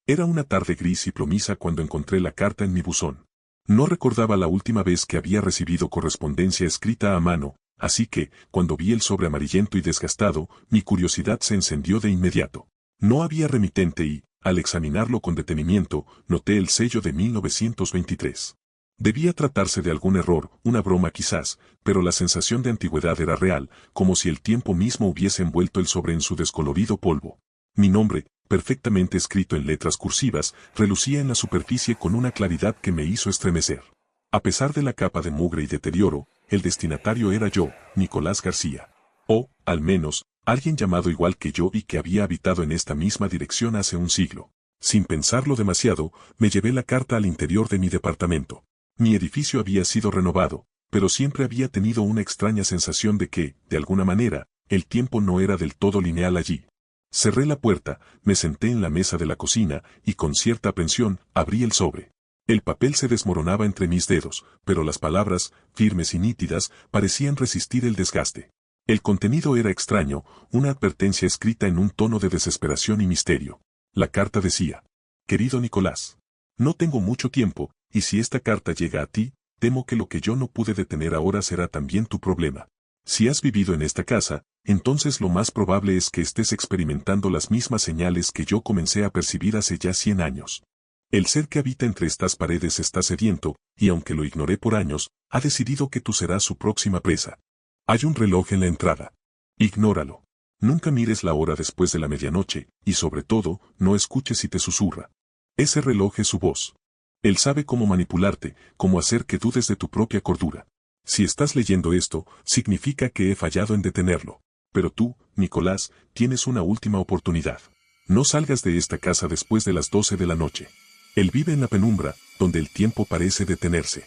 Era una tarde gris y plomiza cuando encontré la carta en mi buzón. No recordaba la última vez que había recibido correspondencia escrita a mano, así que, cuando vi el sobre amarillento y desgastado, mi curiosidad se encendió de inmediato. No había remitente y, al examinarlo con detenimiento, noté el sello de 1923. Debía tratarse de algún error, una broma quizás, pero la sensación de antigüedad era real, como si el tiempo mismo hubiese envuelto el sobre en su descolorido polvo. Mi nombre, perfectamente escrito en letras cursivas, relucía en la superficie con una claridad que me hizo estremecer. A pesar de la capa de mugre y deterioro, el destinatario era yo, Nicolás García. O, al menos, alguien llamado igual que yo y que había habitado en esta misma dirección hace un siglo. Sin pensarlo demasiado, me llevé la carta al interior de mi departamento. Mi edificio había sido renovado, pero siempre había tenido una extraña sensación de que, de alguna manera, el tiempo no era del todo lineal allí. Cerré la puerta, me senté en la mesa de la cocina y con cierta aprensión abrí el sobre. El papel se desmoronaba entre mis dedos, pero las palabras, firmes y nítidas, parecían resistir el desgaste. El contenido era extraño, una advertencia escrita en un tono de desesperación y misterio. La carta decía: Querido Nicolás, no tengo mucho tiempo, y si esta carta llega a ti, temo que lo que yo no pude detener ahora será también tu problema. Si has vivido en esta casa, entonces lo más probable es que estés experimentando las mismas señales que yo comencé a percibir hace ya 100 años. El ser que habita entre estas paredes está sediento, y aunque lo ignoré por años, ha decidido que tú serás su próxima presa. Hay un reloj en la entrada. Ignóralo. Nunca mires la hora después de la medianoche, y sobre todo, no escuches si te susurra. Ese reloj es su voz. Él sabe cómo manipularte, cómo hacer que dudes de tu propia cordura. Si estás leyendo esto, significa que he fallado en detenerlo. Pero tú, Nicolás, tienes una última oportunidad. No salgas de esta casa después de las 12 de la noche. Él vive en la penumbra, donde el tiempo parece detenerse.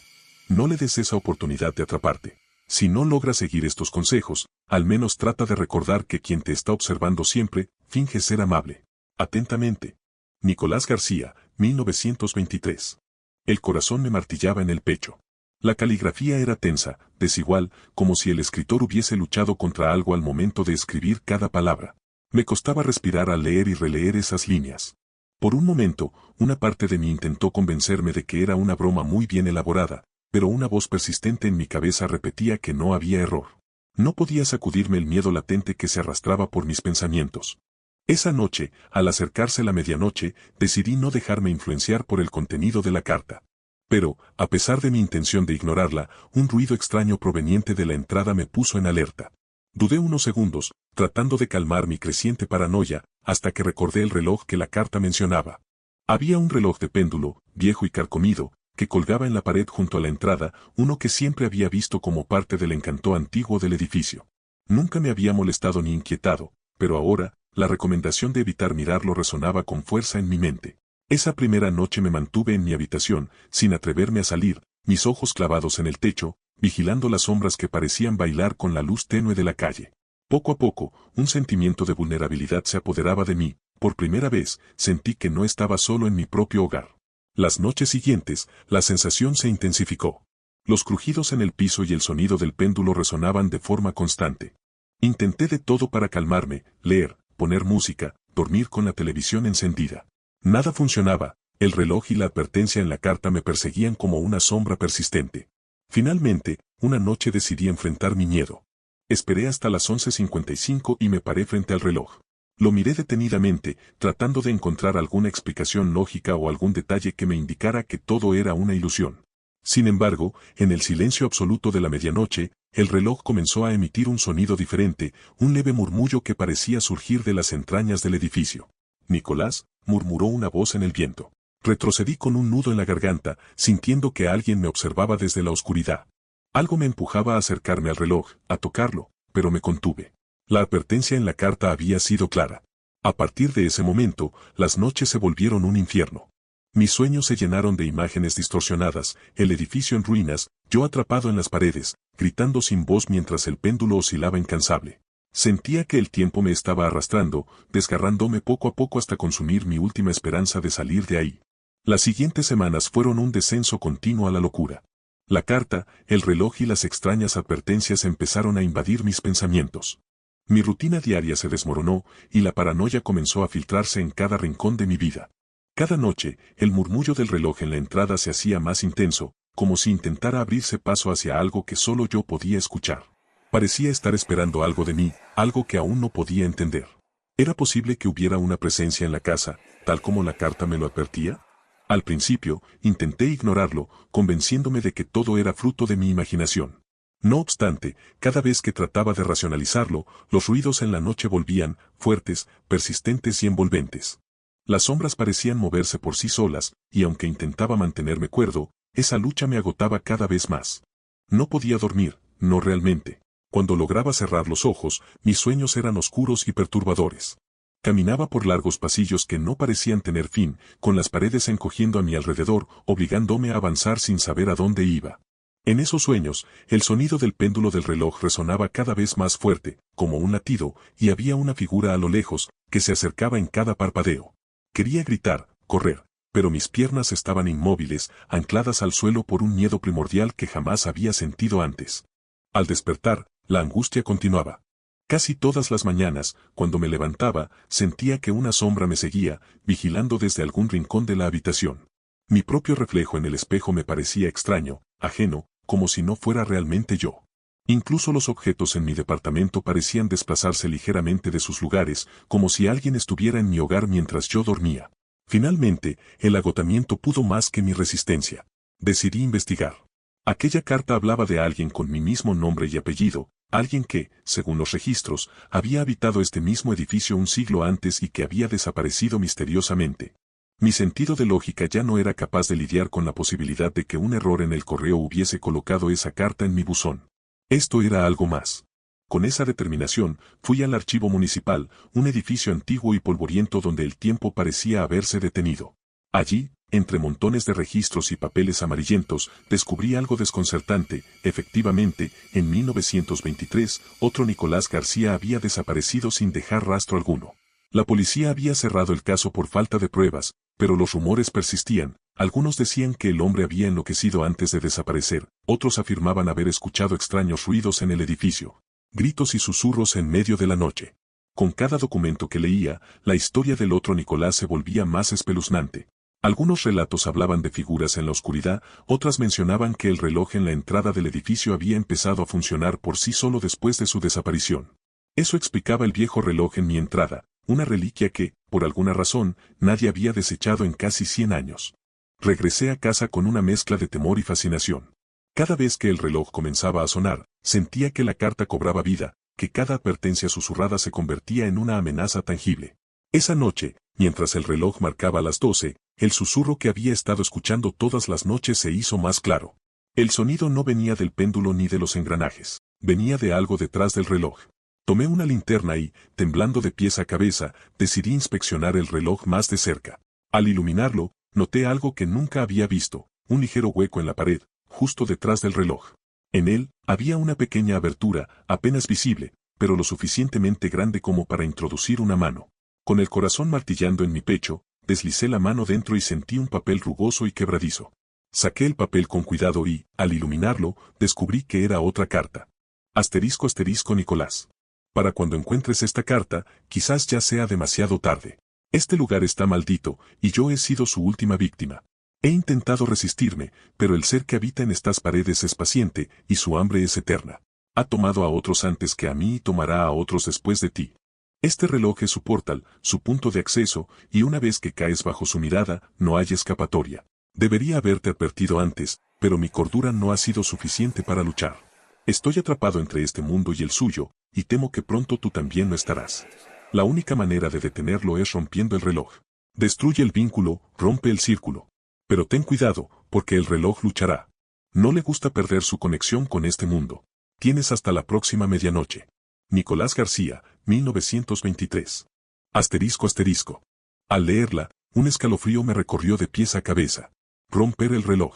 No le des esa oportunidad de atraparte. Si no logras seguir estos consejos, al menos trata de recordar que quien te está observando siempre, finge ser amable. Atentamente. Nicolás García, 1923. El corazón me martillaba en el pecho. La caligrafía era tensa, desigual, como si el escritor hubiese luchado contra algo al momento de escribir cada palabra. Me costaba respirar al leer y releer esas líneas. Por un momento, una parte de mí intentó convencerme de que era una broma muy bien elaborada, pero una voz persistente en mi cabeza repetía que no había error. No podía sacudirme el miedo latente que se arrastraba por mis pensamientos. Esa noche, al acercarse la medianoche, decidí no dejarme influenciar por el contenido de la carta. Pero, a pesar de mi intención de ignorarla, un ruido extraño proveniente de la entrada me puso en alerta. Dudé unos segundos, tratando de calmar mi creciente paranoia, hasta que recordé el reloj que la carta mencionaba. Había un reloj de péndulo, viejo y carcomido, que colgaba en la pared junto a la entrada, uno que siempre había visto como parte del encanto antiguo del edificio. Nunca me había molestado ni inquietado, pero ahora, la recomendación de evitar mirarlo resonaba con fuerza en mi mente. Esa primera noche me mantuve en mi habitación, sin atreverme a salir, mis ojos clavados en el techo, vigilando las sombras que parecían bailar con la luz tenue de la calle. Poco a poco, un sentimiento de vulnerabilidad se apoderaba de mí. Por primera vez, sentí que no estaba solo en mi propio hogar. Las noches siguientes, la sensación se intensificó. Los crujidos en el piso y el sonido del péndulo resonaban de forma constante. Intenté de todo para calmarme, leer, poner música, dormir con la televisión encendida. Nada funcionaba, el reloj y la advertencia en la carta me perseguían como una sombra persistente. Finalmente, una noche decidí enfrentar mi miedo. Esperé hasta las 11:55 y me paré frente al reloj. Lo miré detenidamente, tratando de encontrar alguna explicación lógica o algún detalle que me indicara que todo era una ilusión. Sin embargo, en el silencio absoluto de la medianoche, el reloj comenzó a emitir un sonido diferente, un leve murmullo que parecía surgir de las entrañas del edificio. Nicolás, murmuró una voz en el viento. Retrocedí con un nudo en la garganta, sintiendo que alguien me observaba desde la oscuridad. Algo me empujaba a acercarme al reloj, a tocarlo, pero me contuve. La advertencia en la carta había sido clara. A partir de ese momento, las noches se volvieron un infierno. Mis sueños se llenaron de imágenes distorsionadas, el edificio en ruinas, yo atrapado en las paredes, gritando sin voz mientras el péndulo oscilaba incansable. Sentía que el tiempo me estaba arrastrando, desgarrándome poco a poco hasta consumir mi última esperanza de salir de ahí. Las siguientes semanas fueron un descenso continuo a la locura. La carta, el reloj y las extrañas advertencias empezaron a invadir mis pensamientos. Mi rutina diaria se desmoronó, y la paranoia comenzó a filtrarse en cada rincón de mi vida. Cada noche, el murmullo del reloj en la entrada se hacía más intenso, como si intentara abrirse paso hacia algo que solo yo podía escuchar. Parecía estar esperando algo de mí, algo que aún no podía entender. ¿Era posible que hubiera una presencia en la casa, tal como la carta me lo advertía? Al principio, intenté ignorarlo, convenciéndome de que todo era fruto de mi imaginación. No obstante, cada vez que trataba de racionalizarlo, los ruidos en la noche volvían, fuertes, persistentes y envolventes. Las sombras parecían moverse por sí solas, y aunque intentaba mantenerme cuerdo, esa lucha me agotaba cada vez más. No podía dormir, no realmente. Cuando lograba cerrar los ojos, mis sueños eran oscuros y perturbadores. Caminaba por largos pasillos que no parecían tener fin, con las paredes encogiendo a mi alrededor, obligándome a avanzar sin saber a dónde iba. En esos sueños, el sonido del péndulo del reloj resonaba cada vez más fuerte, como un latido, y había una figura a lo lejos, que se acercaba en cada parpadeo. Quería gritar, correr, pero mis piernas estaban inmóviles, ancladas al suelo por un miedo primordial que jamás había sentido antes. Al despertar, la angustia continuaba. Casi todas las mañanas, cuando me levantaba, sentía que una sombra me seguía, vigilando desde algún rincón de la habitación. Mi propio reflejo en el espejo me parecía extraño, ajeno, como si no fuera realmente yo. Incluso los objetos en mi departamento parecían desplazarse ligeramente de sus lugares, como si alguien estuviera en mi hogar mientras yo dormía. Finalmente, el agotamiento pudo más que mi resistencia. Decidí investigar. Aquella carta hablaba de alguien con mi mismo nombre y apellido, alguien que, según los registros, había habitado este mismo edificio un siglo antes y que había desaparecido misteriosamente. Mi sentido de lógica ya no era capaz de lidiar con la posibilidad de que un error en el correo hubiese colocado esa carta en mi buzón. Esto era algo más. Con esa determinación, fui al archivo municipal, un edificio antiguo y polvoriento donde el tiempo parecía haberse detenido. Allí, entre montones de registros y papeles amarillentos, descubrí algo desconcertante. Efectivamente, en 1923, otro Nicolás García había desaparecido sin dejar rastro alguno. La policía había cerrado el caso por falta de pruebas, pero los rumores persistían. Algunos decían que el hombre había enloquecido antes de desaparecer, otros afirmaban haber escuchado extraños ruidos en el edificio, gritos y susurros en medio de la noche. Con cada documento que leía, la historia del otro Nicolás se volvía más espeluznante. Algunos relatos hablaban de figuras en la oscuridad, otras mencionaban que el reloj en la entrada del edificio había empezado a funcionar por sí solo después de su desaparición. Eso explicaba el viejo reloj en mi entrada, una reliquia que, por alguna razón, nadie había desechado en casi 100 años. Regresé a casa con una mezcla de temor y fascinación. Cada vez que el reloj comenzaba a sonar, sentía que la carta cobraba vida, que cada advertencia susurrada se convertía en una amenaza tangible. Esa noche, mientras el reloj marcaba las 12, el susurro que había estado escuchando todas las noches se hizo más claro. El sonido no venía del péndulo ni de los engranajes, venía de algo detrás del reloj. Tomé una linterna y, temblando de pies a cabeza, decidí inspeccionar el reloj más de cerca. Al iluminarlo, noté algo que nunca había visto, un ligero hueco en la pared, justo detrás del reloj. En él, había una pequeña abertura, apenas visible, pero lo suficientemente grande como para introducir una mano. Con el corazón martillando en mi pecho, deslicé la mano dentro y sentí un papel rugoso y quebradizo. Saqué el papel con cuidado y, al iluminarlo, descubrí que era otra carta. Asterisco asterisco Nicolás. Para cuando encuentres esta carta, quizás ya sea demasiado tarde. Este lugar está maldito, y yo he sido su última víctima. He intentado resistirme, pero el ser que habita en estas paredes es paciente, y su hambre es eterna. Ha tomado a otros antes que a mí y tomará a otros después de ti. Este reloj es su portal, su punto de acceso, y una vez que caes bajo su mirada, no hay escapatoria. Debería haberte advertido antes, pero mi cordura no ha sido suficiente para luchar. Estoy atrapado entre este mundo y el suyo, y temo que pronto tú también lo estarás. La única manera de detenerlo es rompiendo el reloj. Destruye el vínculo, rompe el círculo. Pero ten cuidado, porque el reloj luchará. No le gusta perder su conexión con este mundo. Tienes hasta la próxima medianoche. Nicolás García, 1923. Asterisco asterisco. Al leerla, un escalofrío me recorrió de pies a cabeza. Romper el reloj.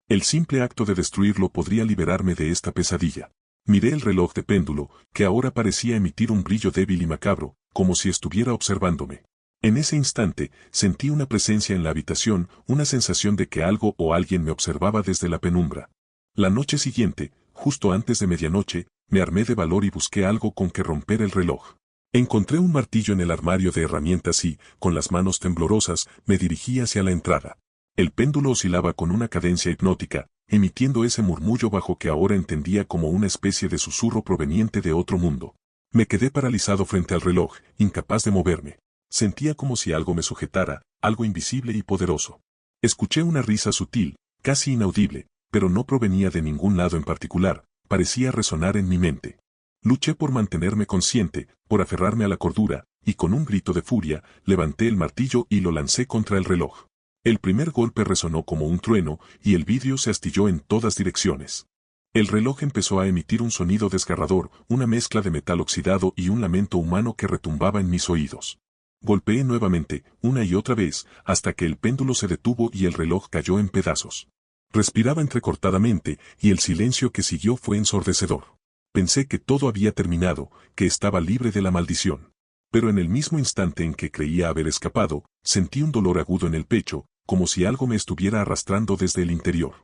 El simple acto de destruirlo podría liberarme de esta pesadilla. Miré el reloj de péndulo, que ahora parecía emitir un brillo débil y macabro, como si estuviera observándome. En ese instante, sentí una presencia en la habitación, una sensación de que algo o alguien me observaba desde la penumbra. La noche siguiente, justo antes de medianoche, me armé de valor y busqué algo con que romper el reloj. Encontré un martillo en el armario de herramientas y, con las manos temblorosas, me dirigí hacia la entrada. El péndulo oscilaba con una cadencia hipnótica, emitiendo ese murmullo bajo que ahora entendía como una especie de susurro proveniente de otro mundo. Me quedé paralizado frente al reloj, incapaz de moverme. Sentía como si algo me sujetara, algo invisible y poderoso. Escuché una risa sutil, casi inaudible, pero no provenía de ningún lado en particular, parecía resonar en mi mente. Luché por mantenerme consciente, por aferrarme a la cordura, y con un grito de furia, levanté el martillo y lo lancé contra el reloj. El primer golpe resonó como un trueno, y el vidrio se astilló en todas direcciones. El reloj empezó a emitir un sonido desgarrador, una mezcla de metal oxidado y un lamento humano que retumbaba en mis oídos. Golpeé nuevamente, una y otra vez, hasta que el péndulo se detuvo y el reloj cayó en pedazos. Respiraba entrecortadamente, y el silencio que siguió fue ensordecedor. Pensé que todo había terminado, que estaba libre de la maldición. Pero en el mismo instante en que creía haber escapado, sentí un dolor agudo en el pecho, como si algo me estuviera arrastrando desde el interior.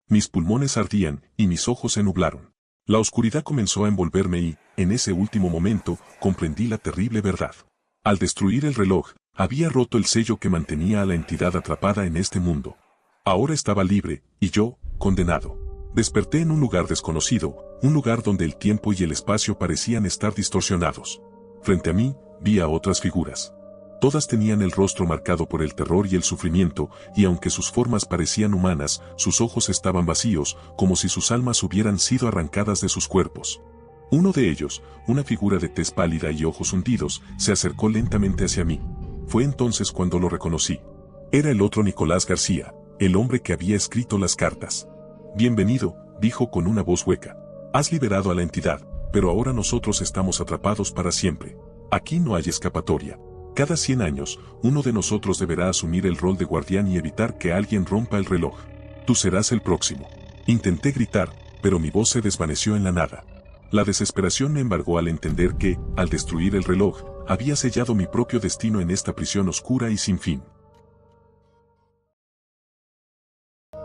Mis pulmones ardían, y mis ojos se nublaron. La oscuridad comenzó a envolverme y, en ese último momento, comprendí la terrible verdad. Al destruir el reloj, había roto el sello que mantenía a la entidad atrapada en este mundo. Ahora estaba libre, y yo, condenado. Desperté en un lugar desconocido, un lugar donde el tiempo y el espacio parecían estar distorsionados. Frente a mí, vi a otras figuras. Todas tenían el rostro marcado por el terror y el sufrimiento, y aunque sus formas parecían humanas, sus ojos estaban vacíos, como si sus almas hubieran sido arrancadas de sus cuerpos. Uno de ellos, una figura de tez pálida y ojos hundidos, se acercó lentamente hacia mí. Fue entonces cuando lo reconocí. Era el otro Nicolás García, el hombre que había escrito las cartas. Bienvenido, dijo con una voz hueca. Has liberado a la entidad, pero ahora nosotros estamos atrapados para siempre. Aquí no hay escapatoria. Cada 100 años, uno de nosotros deberá asumir el rol de guardián y evitar que alguien rompa el reloj. Tú serás el próximo. Intenté gritar, pero mi voz se desvaneció en la nada. La desesperación me embargó al entender que, al destruir el reloj, había sellado mi propio destino en esta prisión oscura y sin fin.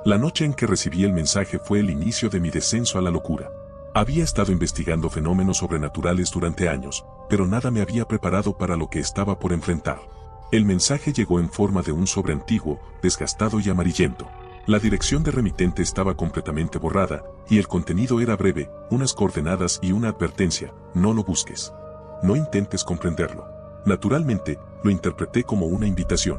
La noche en que recibí el mensaje fue el inicio de mi descenso a la locura. Había estado investigando fenómenos sobrenaturales durante años, pero nada me había preparado para lo que estaba por enfrentar. El mensaje llegó en forma de un sobre antiguo, desgastado y amarillento. La dirección de remitente estaba completamente borrada, y el contenido era breve, unas coordenadas y una advertencia: no lo busques. No intentes comprenderlo. Naturalmente, lo interpreté como una invitación.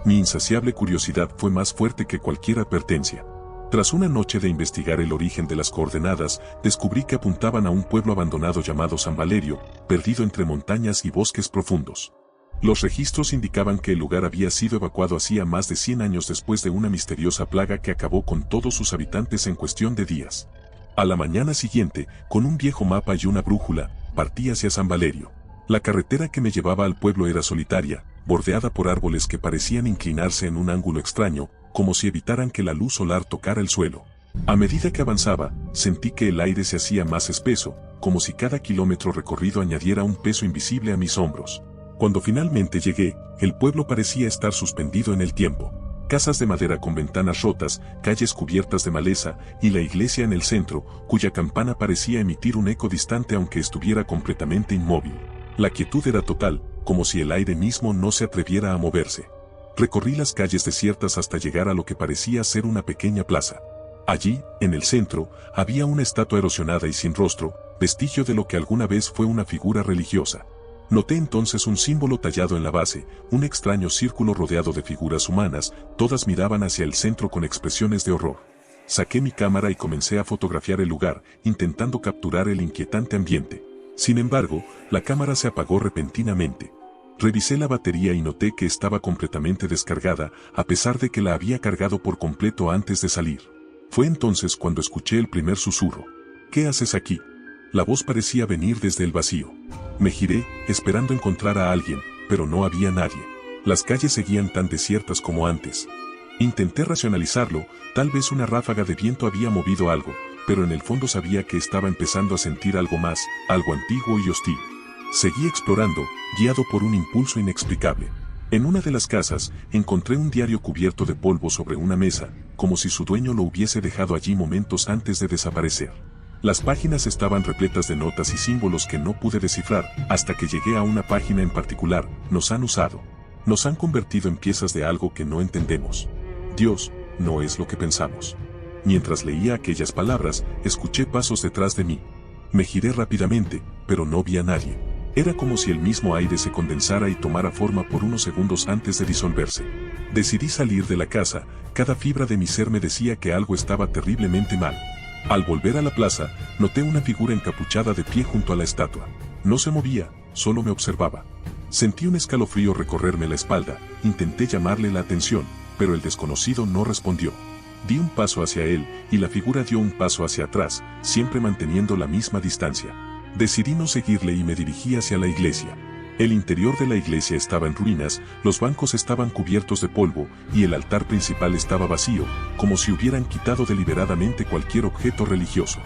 Mi insaciable curiosidad fue más fuerte que cualquier advertencia. Tras una noche de investigar el origen de las coordenadas, descubrí que apuntaban a un pueblo abandonado llamado San Valerio, perdido entre montañas y bosques profundos. Los registros indicaban que el lugar había sido evacuado hacía más de 100 años después de una misteriosa plaga que acabó con todos sus habitantes en cuestión de días. A la mañana siguiente, con un viejo mapa y una brújula, partí hacia San Valerio. La carretera que me llevaba al pueblo era solitaria, bordeada por árboles que parecían inclinarse en un ángulo extraño, como si evitaran que la luz solar tocara el suelo. A medida que avanzaba, sentí que el aire se hacía más espeso, como si cada kilómetro recorrido añadiera un peso invisible a mis hombros. Cuando finalmente llegué, el pueblo parecía estar suspendido en el tiempo. Casas de madera con ventanas rotas, calles cubiertas de maleza, y la iglesia en el centro, cuya campana parecía emitir un eco distante aunque estuviera completamente inmóvil. La quietud era total, como si el aire mismo no se atreviera a moverse. Recorrí las calles desiertas hasta llegar a lo que parecía ser una pequeña plaza. Allí, en el centro, había una estatua erosionada y sin rostro, vestigio de lo que alguna vez fue una figura religiosa. Noté entonces un símbolo tallado en la base, un extraño círculo rodeado de figuras humanas, todas miraban hacia el centro con expresiones de horror. Saqué mi cámara y comencé a fotografiar el lugar, intentando capturar el inquietante ambiente. Sin embargo, la cámara se apagó repentinamente. Revisé la batería y noté que estaba completamente descargada, a pesar de que la había cargado por completo antes de salir. Fue entonces cuando escuché el primer susurro. ¿Qué haces aquí? La voz parecía venir desde el vacío. Me giré, esperando encontrar a alguien, pero no había nadie. Las calles seguían tan desiertas como antes. Intenté racionalizarlo, tal vez una ráfaga de viento había movido algo, pero en el fondo sabía que estaba empezando a sentir algo más, algo antiguo y hostil. Seguí explorando, guiado por un impulso inexplicable. En una de las casas, encontré un diario cubierto de polvo sobre una mesa, como si su dueño lo hubiese dejado allí momentos antes de desaparecer. Las páginas estaban repletas de notas y símbolos que no pude descifrar, hasta que llegué a una página en particular. Nos han usado. Nos han convertido en piezas de algo que no entendemos. Dios no es lo que pensamos. Mientras leía aquellas palabras, escuché pasos detrás de mí. Me giré rápidamente, pero no vi a nadie. Era como si el mismo aire se condensara y tomara forma por unos segundos antes de disolverse. Decidí salir de la casa. Cada fibra de mi ser me decía que algo estaba terriblemente mal. Al volver a la plaza, noté una figura encapuchada de pie junto a la estatua. No se movía, solo me observaba. Sentí un escalofrío recorrerme la espalda. Intenté llamarle la atención, pero el desconocido no respondió. Di un paso hacia él, y la figura dio un paso hacia atrás, siempre manteniendo la misma distancia. Decidí no seguirle y me dirigí hacia la iglesia. El interior de la iglesia estaba en ruinas, los bancos estaban cubiertos de polvo, y el altar principal estaba vacío, como si hubieran quitado deliberadamente cualquier objeto religioso.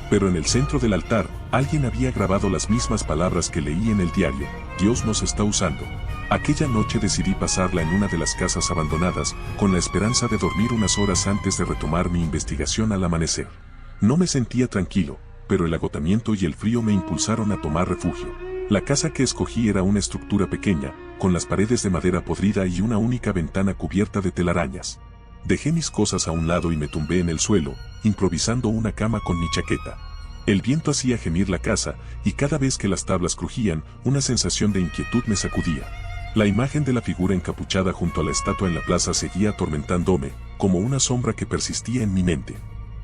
Pero en el centro del altar, alguien había grabado las mismas palabras que leí en el diario: Dios nos está usando. Aquella noche decidí pasarla en una de las casas abandonadas, con la esperanza de dormir unas horas antes de retomar mi investigación al amanecer. No me sentía tranquilo, pero el agotamiento y el frío me impulsaron a tomar refugio. La casa que escogí era una estructura pequeña, con las paredes de madera podrida y una única ventana cubierta de telarañas. Dejé mis cosas a un lado y me tumbé en el suelo, improvisando una cama con mi chaqueta. El viento hacía gemir la casa, y cada vez que las tablas crujían, una sensación de inquietud me sacudía. La imagen de la figura encapuchada junto a la estatua en la plaza seguía atormentándome, como una sombra que persistía en mi mente.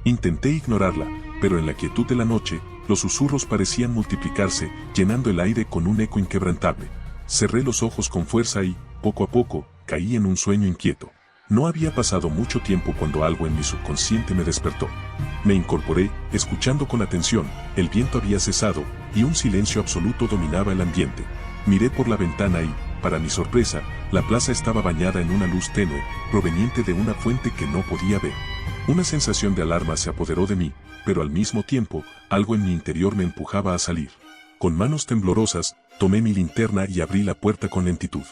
Intenté ignorarla, pero en la quietud de la noche, los susurros parecían multiplicarse, llenando el aire con un eco inquebrantable. Cerré los ojos con fuerza y, poco a poco, caí en un sueño inquieto. No había pasado mucho tiempo cuando algo en mi subconsciente me despertó. Me incorporé, escuchando con atención. El viento había cesado, y un silencio absoluto dominaba el ambiente. Miré por la ventana y, para mi sorpresa, la plaza estaba bañada en una luz tenue, proveniente de una fuente que no podía ver. Una sensación de alarma se apoderó de mí, pero al mismo tiempo, algo en mi interior me empujaba a salir. Con manos temblorosas, tomé mi linterna y abrí la puerta con lentitud.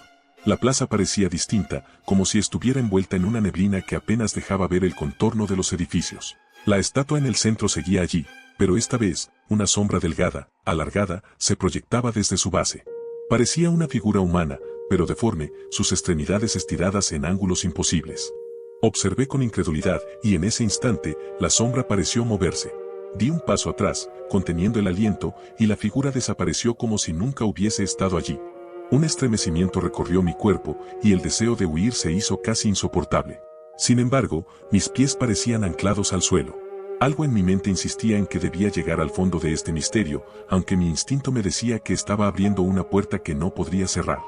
La plaza parecía distinta, como si estuviera envuelta en una neblina que apenas dejaba ver el contorno de los edificios. La estatua en el centro seguía allí, pero esta vez, una sombra delgada, alargada, se proyectaba desde su base. Parecía una figura humana, pero deforme, sus extremidades estiradas en ángulos imposibles. Observé con incredulidad, y en ese instante, la sombra pareció moverse. Di un paso atrás, conteniendo el aliento, y la figura desapareció como si nunca hubiese estado allí. Un estremecimiento recorrió mi cuerpo, y el deseo de huir se hizo casi insoportable. Sin embargo, mis pies parecían anclados al suelo. Algo en mi mente insistía en que debía llegar al fondo de este misterio, aunque mi instinto me decía que estaba abriendo una puerta que no podría cerrar.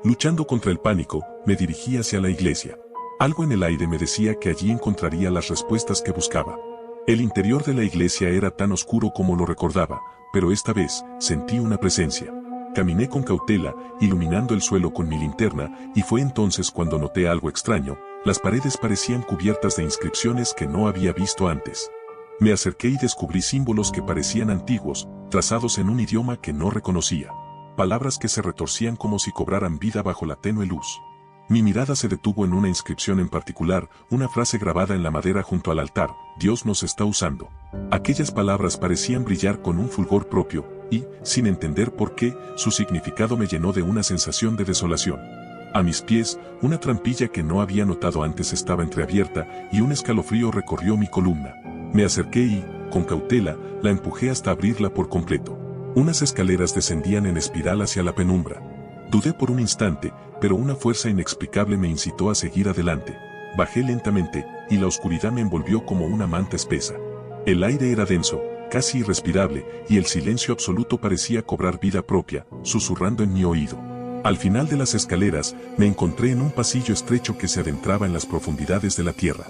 Luchando contra el pánico, me dirigí hacia la iglesia. Algo en el aire me decía que allí encontraría las respuestas que buscaba. El interior de la iglesia era tan oscuro como lo recordaba, pero esta vez, sentí una presencia. Caminé con cautela, iluminando el suelo con mi linterna, y fue entonces cuando noté algo extraño. Las paredes parecían cubiertas de inscripciones que no había visto antes. Me acerqué y descubrí símbolos que parecían antiguos, trazados en un idioma que no reconocía. Palabras que se retorcían como si cobraran vida bajo la tenue luz. Mi mirada se detuvo en una inscripción en particular, una frase grabada en la madera junto al altar: Dios nos está usando. Aquellas palabras parecían brillar con un fulgor propio, y, sin entender por qué, su significado me llenó de una sensación de desolación. A mis pies, una trampilla que no había notado antes estaba entreabierta, y un escalofrío recorrió mi columna. Me acerqué y, con cautela, la empujé hasta abrirla por completo. Unas escaleras descendían en espiral hacia la penumbra. Dudé por un instante, pero una fuerza inexplicable me incitó a seguir adelante. Bajé lentamente, y la oscuridad me envolvió como una manta espesa. El aire era denso, casi irrespirable, y el silencio absoluto parecía cobrar vida propia, susurrando en mi oído. Al final de las escaleras, me encontré en un pasillo estrecho que se adentraba en las profundidades de la tierra.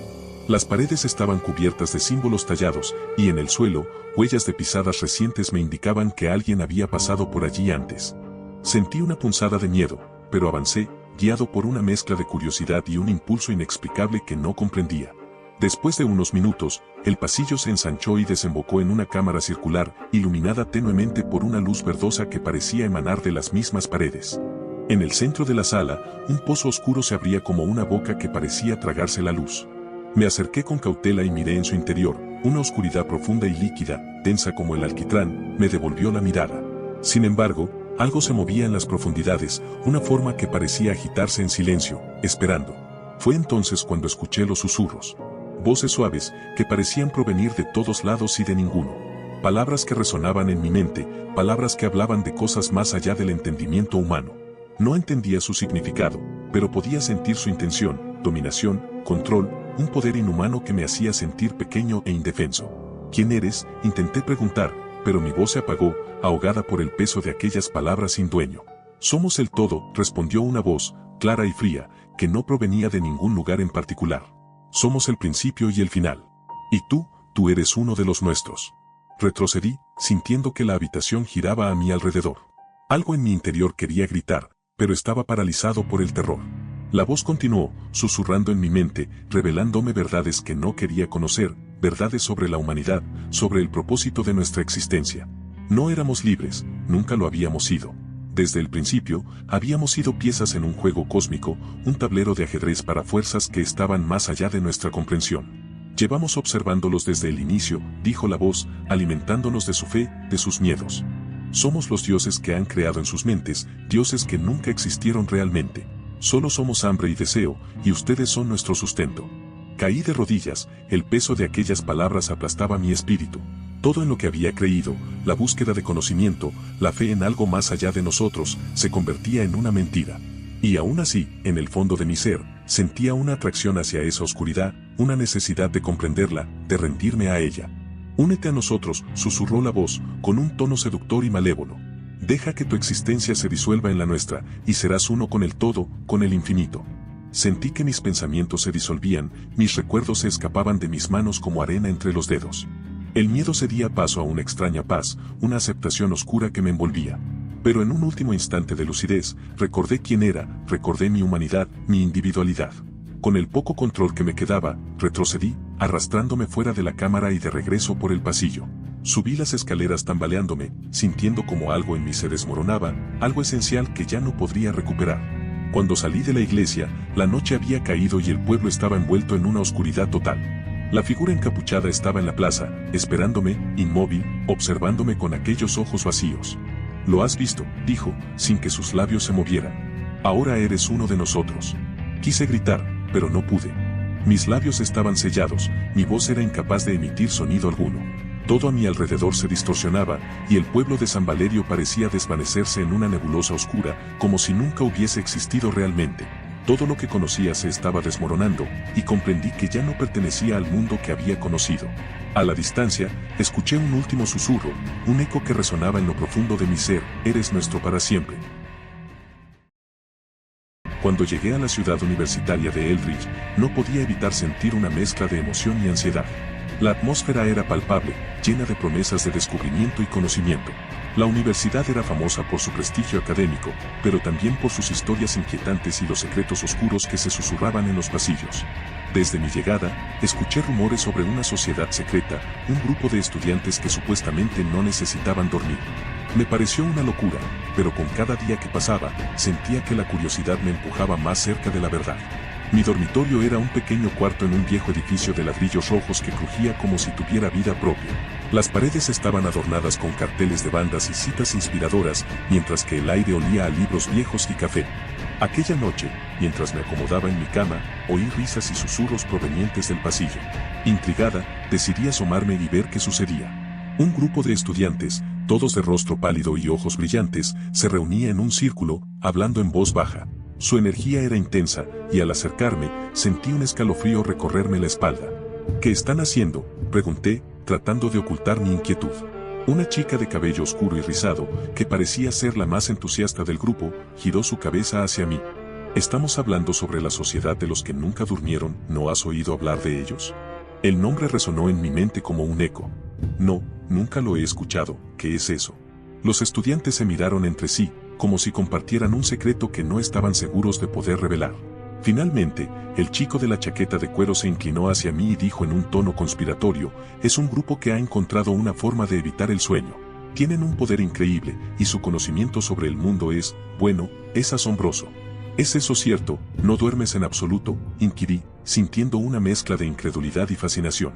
Las paredes estaban cubiertas de símbolos tallados, y en el suelo, huellas de pisadas recientes me indicaban que alguien había pasado por allí antes. Sentí una punzada de miedo, pero avancé, guiado por una mezcla de curiosidad y un impulso inexplicable que no comprendía. Después de unos minutos, el pasillo se ensanchó y desembocó en una cámara circular, iluminada tenuemente por una luz verdosa que parecía emanar de las mismas paredes. En el centro de la sala, un pozo oscuro se abría como una boca que parecía tragarse la luz. Me acerqué con cautela y miré en su interior. Una oscuridad profunda y líquida, densa como el alquitrán, me devolvió la mirada. Sin embargo, algo se movía en las profundidades, una forma que parecía agitarse en silencio, esperando. Fue entonces cuando escuché los susurros. Voces suaves, que parecían provenir de todos lados y de ninguno. Palabras que resonaban en mi mente, palabras que hablaban de cosas más allá del entendimiento humano. No entendía su significado, pero podía sentir su intención, dominación, control, un poder inhumano que me hacía sentir pequeño e indefenso. ¿Quién eres?, intenté preguntar, pero mi voz se apagó, ahogada por el peso de aquellas palabras sin dueño. Somos el todo, respondió una voz, clara y fría, que no provenía de ningún lugar en particular. Somos el principio y el final. Y tú eres uno de los nuestros. Retrocedí, sintiendo que la habitación giraba a mi alrededor. Algo en mi interior quería gritar, pero estaba paralizado por el terror. La voz continuó, susurrando en mi mente, revelándome verdades que no quería conocer, verdades sobre la humanidad, sobre el propósito de nuestra existencia. No éramos libres, nunca lo habíamos sido. Desde el principio, habíamos sido piezas en un juego cósmico, un tablero de ajedrez para fuerzas que estaban más allá de nuestra comprensión. Llevamos observándolos desde el inicio, dijo la voz, alimentándonos de su fe, de sus miedos. Somos los dioses que han creado en sus mentes, dioses que nunca existieron realmente. Solo somos hambre y deseo, y ustedes son nuestro sustento. Caí de rodillas, el peso de aquellas palabras aplastaba mi espíritu. Todo en lo que había creído, la búsqueda de conocimiento, la fe en algo más allá de nosotros, se convertía en una mentira. Y aún así, en el fondo de mi ser, sentía una atracción hacia esa oscuridad, una necesidad de comprenderla, de rendirme a ella. Únete a nosotros, susurró la voz, con un tono seductor y malévolo. Deja que tu existencia se disuelva en la nuestra, y serás uno con el todo, con el infinito. Sentí que mis pensamientos se disolvían, mis recuerdos se escapaban de mis manos como arena entre los dedos. El miedo cedía paso a una extraña paz, una aceptación oscura que me envolvía. Pero en un último instante de lucidez, recordé quién era, recordé mi humanidad, mi individualidad. Con el poco control que me quedaba, retrocedí, arrastrándome fuera de la cámara y de regreso por el pasillo. Subí las escaleras tambaleándome, sintiendo como algo en mí se desmoronaba, algo esencial que ya no podría recuperar. Cuando salí de la iglesia, la noche había caído y el pueblo estaba envuelto en una oscuridad total. La figura encapuchada estaba en la plaza, esperándome, inmóvil, observándome con aquellos ojos vacíos. «Lo has visto», dijo, sin que sus labios se movieran. «Ahora eres uno de nosotros». Quise gritar, pero no pude. Mis labios estaban sellados, mi voz era incapaz de emitir sonido alguno. Todo a mi alrededor se distorsionaba, y el pueblo de San Valerio parecía desvanecerse en una nebulosa oscura, como si nunca hubiese existido realmente. Todo lo que conocía se estaba desmoronando, y comprendí que ya no pertenecía al mundo que había conocido. A la distancia, escuché un último susurro, un eco que resonaba en lo profundo de mi ser: «Eres nuestro para siempre». Cuando llegué a la ciudad universitaria de Eldridge, no podía evitar sentir una mezcla de emoción y ansiedad. La atmósfera era palpable, llena de promesas de descubrimiento y conocimiento. La universidad era famosa por su prestigio académico, pero también por sus historias inquietantes y los secretos oscuros que se susurraban en los pasillos. Desde mi llegada, escuché rumores sobre una sociedad secreta, un grupo de estudiantes que supuestamente no necesitaban dormir. Me pareció una locura, pero con cada día que pasaba, sentía que la curiosidad me empujaba más cerca de la verdad. Mi dormitorio era un pequeño cuarto en un viejo edificio de ladrillos rojos que crujía como si tuviera vida propia. Las paredes estaban adornadas con carteles de bandas y citas inspiradoras, mientras que el aire olía a libros viejos y café. Aquella noche, mientras me acomodaba en mi cama, oí risas y susurros provenientes del pasillo. Intrigada, decidí asomarme y ver qué sucedía. Un grupo de estudiantes, todos de rostro pálido y ojos brillantes, se reunía en un círculo, hablando en voz baja. Su energía era intensa, y al acercarme, sentí un escalofrío recorrerme la espalda. «¿Qué están haciendo?», pregunté, tratando de ocultar mi inquietud. Una chica de cabello oscuro y rizado, que parecía ser la más entusiasta del grupo, giró su cabeza hacia mí. «Estamos hablando sobre la sociedad de los que nunca durmieron, ¿no has oído hablar de ellos?». El nombre resonó en mi mente como un eco. «No, nunca lo he escuchado, ¿qué es eso?». Los estudiantes se miraron entre sí, como si compartieran un secreto que no estaban seguros de poder revelar. Finalmente, el chico de la chaqueta de cuero se inclinó hacia mí y dijo en un tono conspiratorio: «Es un grupo que ha encontrado una forma de evitar el sueño. Tienen un poder increíble, y su conocimiento sobre el mundo es, bueno, es asombroso». «¿Es eso cierto? ¿No duermes en absoluto?», inquirí, sintiendo una mezcla de incredulidad y fascinación.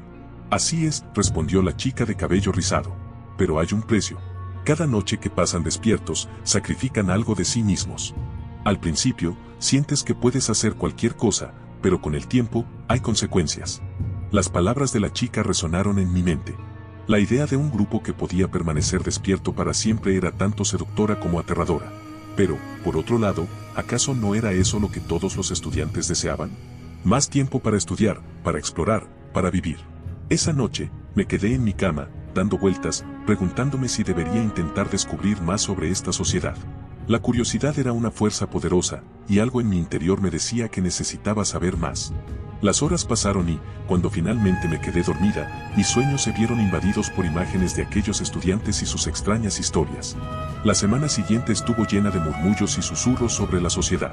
Así es, respondió la chica de cabello rizado. Pero hay un precio. Cada noche que pasan despiertos, sacrifican algo de sí mismos. Al principio, sientes que puedes hacer cualquier cosa, pero con el tiempo, hay consecuencias. Las palabras de la chica resonaron en mi mente. La idea de un grupo que podía permanecer despierto para siempre era tanto seductora como aterradora. Pero, por otro lado, ¿acaso no era eso lo que todos los estudiantes deseaban? Más tiempo para estudiar, para explorar, para vivir. Esa noche, me quedé en mi cama, dando vueltas, preguntándome si debería intentar descubrir más sobre esta sociedad. La curiosidad era una fuerza poderosa, y algo en mi interior me decía que necesitaba saber más. Las horas pasaron y, cuando finalmente me quedé dormida, mis sueños se vieron invadidos por imágenes de aquellos estudiantes y sus extrañas historias. La semana siguiente estuvo llena de murmullos y susurros sobre la sociedad.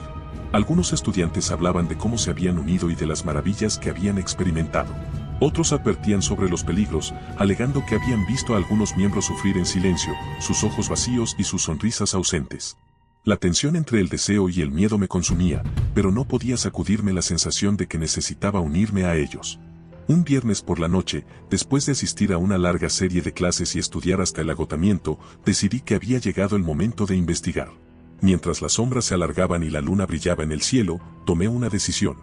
Algunos estudiantes hablaban de cómo se habían unido y de las maravillas que habían experimentado. Otros advertían sobre los peligros, alegando que habían visto a algunos miembros sufrir en silencio, sus ojos vacíos y sus sonrisas ausentes. La tensión entre el deseo y el miedo me consumía, pero no podía sacudirme la sensación de que necesitaba unirme a ellos. Un viernes por la noche, después de asistir a una larga serie de clases y estudiar hasta el agotamiento, decidí que había llegado el momento de investigar. Mientras las sombras se alargaban y la luna brillaba en el cielo, tomé una decisión.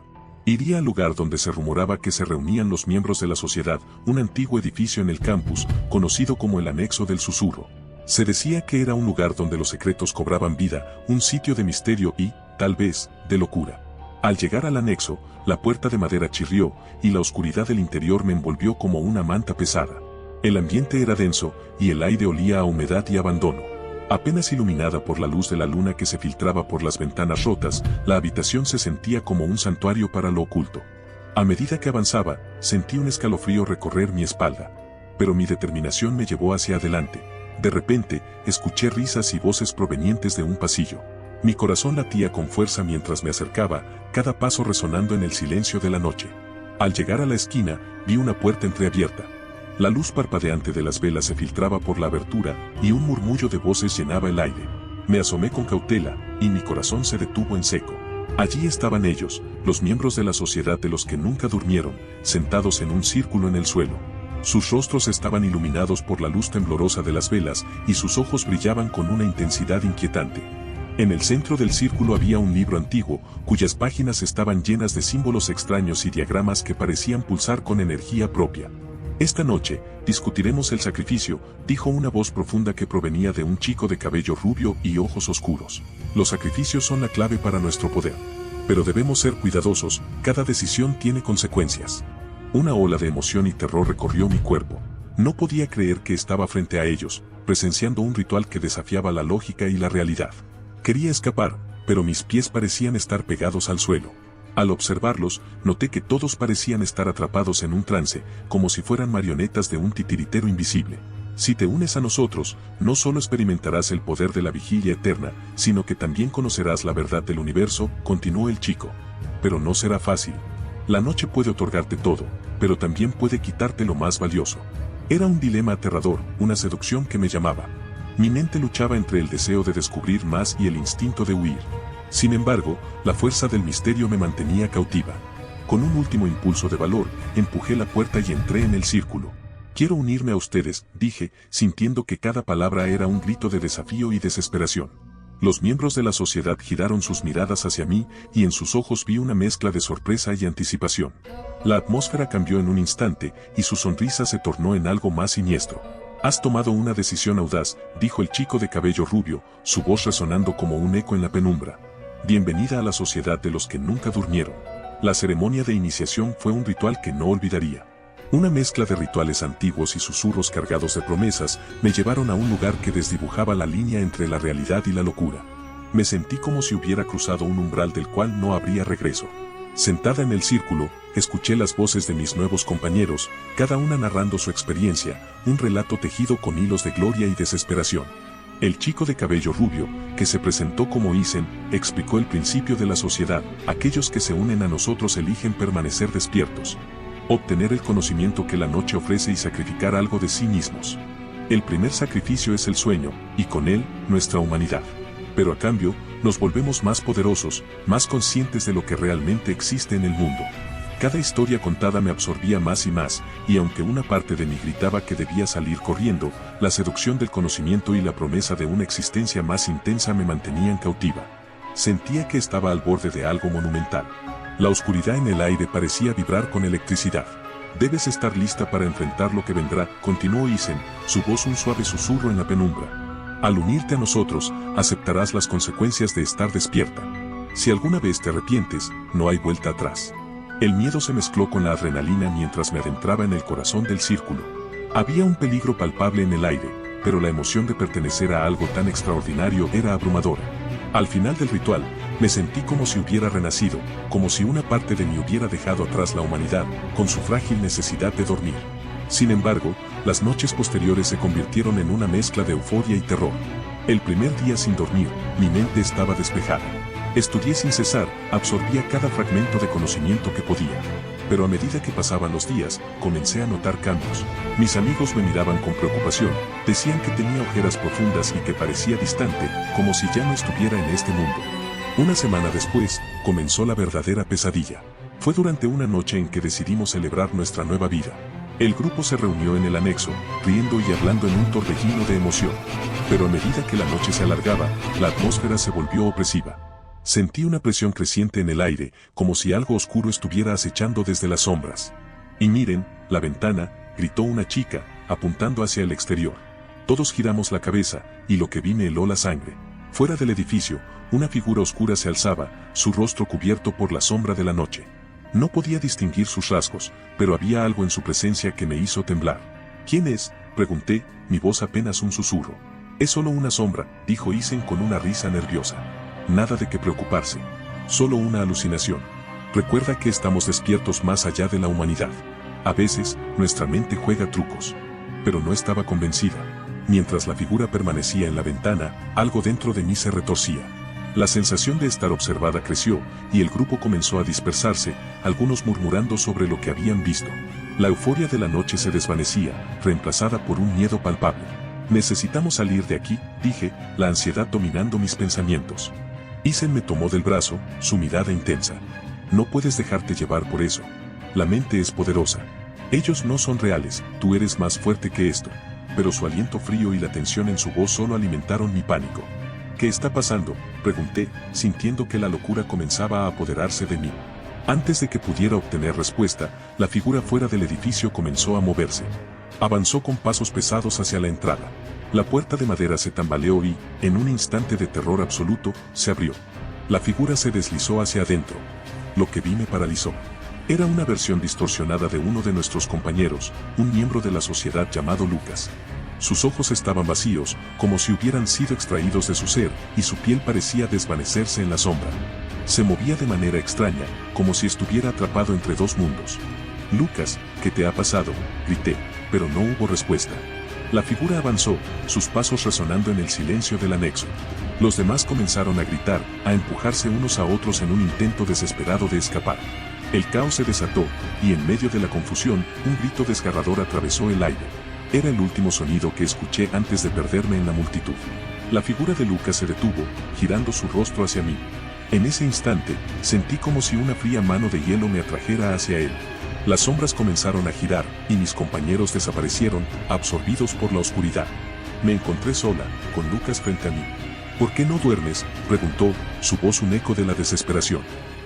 Iría al lugar donde se rumoraba que se reunían los miembros de la sociedad, un antiguo edificio en el campus, conocido como el Anexo del Susurro. Se decía que era un lugar donde los secretos cobraban vida, un sitio de misterio y, tal vez, de locura. Al llegar al anexo, la puerta de madera chirrió, y la oscuridad del interior me envolvió como una manta pesada. El ambiente era denso, y el aire olía a humedad y abandono. Apenas iluminada por la luz de la luna que se filtraba por las ventanas rotas, la habitación se sentía como un santuario para lo oculto. A medida que avanzaba, sentí un escalofrío recorrer mi espalda. Pero mi determinación me llevó hacia adelante. De repente, escuché risas y voces provenientes de un pasillo. Mi corazón latía con fuerza mientras me acercaba, cada paso resonando en el silencio de la noche. Al llegar a la esquina, vi una puerta entreabierta. La luz parpadeante de las velas se filtraba por la abertura, y un murmullo de voces llenaba el aire. Me asomé con cautela, y mi corazón se detuvo en seco. Allí estaban ellos, los miembros de la sociedad de los que nunca durmieron, sentados en un círculo en el suelo. Sus rostros estaban iluminados por la luz temblorosa de las velas, y sus ojos brillaban con una intensidad inquietante. En el centro del círculo había un libro antiguo, cuyas páginas estaban llenas de símbolos extraños y diagramas que parecían pulsar con energía propia. Esta noche, discutiremos el sacrificio, dijo una voz profunda que provenía de un chico de cabello rubio y ojos oscuros. Los sacrificios son la clave para nuestro poder. Pero debemos ser cuidadosos, cada decisión tiene consecuencias. Una ola de emoción y terror recorrió mi cuerpo. No podía creer que estaba frente a ellos, presenciando un ritual que desafiaba la lógica y la realidad. Quería escapar, pero mis pies parecían estar pegados al suelo. Al observarlos, noté que todos parecían estar atrapados en un trance, como si fueran marionetas de un titiritero invisible. Si te unes a nosotros, no solo experimentarás el poder de la vigilia eterna, sino que también conocerás la verdad del universo, continuó el chico. Pero no será fácil. La noche puede otorgarte todo, pero también puede quitarte lo más valioso. Era un dilema aterrador, una seducción que me llamaba. Mi mente luchaba entre el deseo de descubrir más y el instinto de huir. Sin embargo, la fuerza del misterio me mantenía cautiva. Con un último impulso de valor, empujé la puerta y entré en el círculo. Quiero unirme a ustedes, dije, sintiendo que cada palabra era un grito de desafío y desesperación. Los miembros de la sociedad giraron sus miradas hacia mí, y en sus ojos vi una mezcla de sorpresa y anticipación. La atmósfera cambió en un instante, y su sonrisa se tornó en algo más siniestro. Has tomado una decisión audaz, dijo el chico de cabello rubio, su voz resonando como un eco en la penumbra. Bienvenida a la sociedad de los que nunca durmieron. La ceremonia de iniciación fue un ritual que no olvidaría. Una mezcla de rituales antiguos y susurros cargados de promesas me llevaron a un lugar que desdibujaba la línea entre la realidad y la locura. Me sentí como si hubiera cruzado un umbral del cual no habría regreso. Sentada en el círculo, escuché las voces de mis nuevos compañeros, cada una narrando su experiencia, un relato tejido con hilos de gloria y desesperación. El chico de cabello rubio, que se presentó como Isen, explicó el principio de la sociedad: aquellos que se unen a nosotros eligen permanecer despiertos, obtener el conocimiento que la noche ofrece y sacrificar algo de sí mismos. El primer sacrificio es el sueño, y con él, nuestra humanidad. Pero a cambio, nos volvemos más poderosos, más conscientes de lo que realmente existe en el mundo. Cada historia contada me absorbía más y más, y aunque una parte de mí gritaba que debía salir corriendo, la seducción del conocimiento y la promesa de una existencia más intensa me mantenían cautiva. Sentía que estaba al borde de algo monumental. La oscuridad en el aire parecía vibrar con electricidad. Debes estar lista para enfrentar lo que vendrá, continuó Isen, su voz un suave susurro en la penumbra. Al unirte a nosotros, aceptarás las consecuencias de estar despierta. Si alguna vez te arrepientes, no hay vuelta atrás. El miedo se mezcló con la adrenalina mientras me adentraba en el corazón del círculo. Había un peligro palpable en el aire, pero la emoción de pertenecer a algo tan extraordinario era abrumadora. Al final del ritual, me sentí como si hubiera renacido, como si una parte de mí hubiera dejado atrás la humanidad, con su frágil necesidad de dormir. Sin embargo, las noches posteriores se convirtieron en una mezcla de euforia y terror. El primer día sin dormir, mi mente estaba despejada. Estudié sin cesar, absorbía cada fragmento de conocimiento que podía. Pero a medida que pasaban los días, comencé a notar cambios. Mis amigos me miraban con preocupación, decían que tenía ojeras profundas y que parecía distante, como si ya no estuviera en este mundo. Una semana después, comenzó la verdadera pesadilla. Fue durante una noche en que decidimos celebrar nuestra nueva vida. El grupo se reunió en el anexo, riendo y hablando en un torbellino de emoción. Pero a medida que la noche se alargaba, la atmósfera se volvió opresiva. Sentí una presión creciente en el aire, como si algo oscuro estuviera acechando desde las sombras. Y miren, la ventana, gritó una chica, apuntando hacia el exterior. Todos giramos la cabeza, y lo que vi me heló la sangre. Fuera del edificio, una figura oscura se alzaba, su rostro cubierto por la sombra de la noche. No podía distinguir sus rasgos, pero había algo en su presencia que me hizo temblar. ¿Quién es?, pregunté, mi voz apenas un susurro. Es solo una sombra, dijo Isen con una risa nerviosa. Nada de qué preocuparse. Solo una alucinación. Recuerda que estamos despiertos más allá de la humanidad. A veces, nuestra mente juega trucos. Pero no estaba convencida. Mientras la figura permanecía en la ventana, algo dentro de mí se retorcía. La sensación de estar observada creció, y el grupo comenzó a dispersarse, algunos murmurando sobre lo que habían visto. La euforia de la noche se desvanecía, reemplazada por un miedo palpable. Necesitamos salir de aquí, dije, la ansiedad dominando mis pensamientos. Isen me tomó del brazo, su mirada intensa. No puedes dejarte llevar por eso. La mente es poderosa. Ellos no son reales, tú eres más fuerte que esto. Pero su aliento frío y la tensión en su voz solo alimentaron mi pánico. ¿Qué está pasando?, pregunté, sintiendo que la locura comenzaba a apoderarse de mí. Antes de que pudiera obtener respuesta, la figura fuera del edificio comenzó a moverse. Avanzó con pasos pesados hacia la entrada. La puerta de madera se tambaleó y, en un instante de terror absoluto, se abrió. La figura se deslizó hacia adentro. Lo que vi me paralizó. Era una versión distorsionada de uno de nuestros compañeros, un miembro de la sociedad llamado Lucas. Sus ojos estaban vacíos, como si hubieran sido extraídos de su ser, y su piel parecía desvanecerse en la sombra. Se movía de manera extraña, como si estuviera atrapado entre dos mundos. «Lucas, ¿qué te ha pasado?», grité, pero no hubo respuesta. La figura avanzó, sus pasos resonando en el silencio del anexo. Los demás comenzaron a gritar, a empujarse unos a otros en un intento desesperado de escapar. El caos se desató, y en medio de la confusión, un grito desgarrador atravesó el aire. Era el último sonido que escuché antes de perderme en la multitud. La figura de Lucas se detuvo, girando su rostro hacia mí. En ese instante, sentí como si una fría mano de hielo me atrajera hacia él. Las sombras comenzaron a girar, y mis compañeros desaparecieron, absorbidos por la oscuridad. Me encontré sola, con Lucas frente a mí. «¿Por qué no duermes?», preguntó, su voz un eco de la desesperación.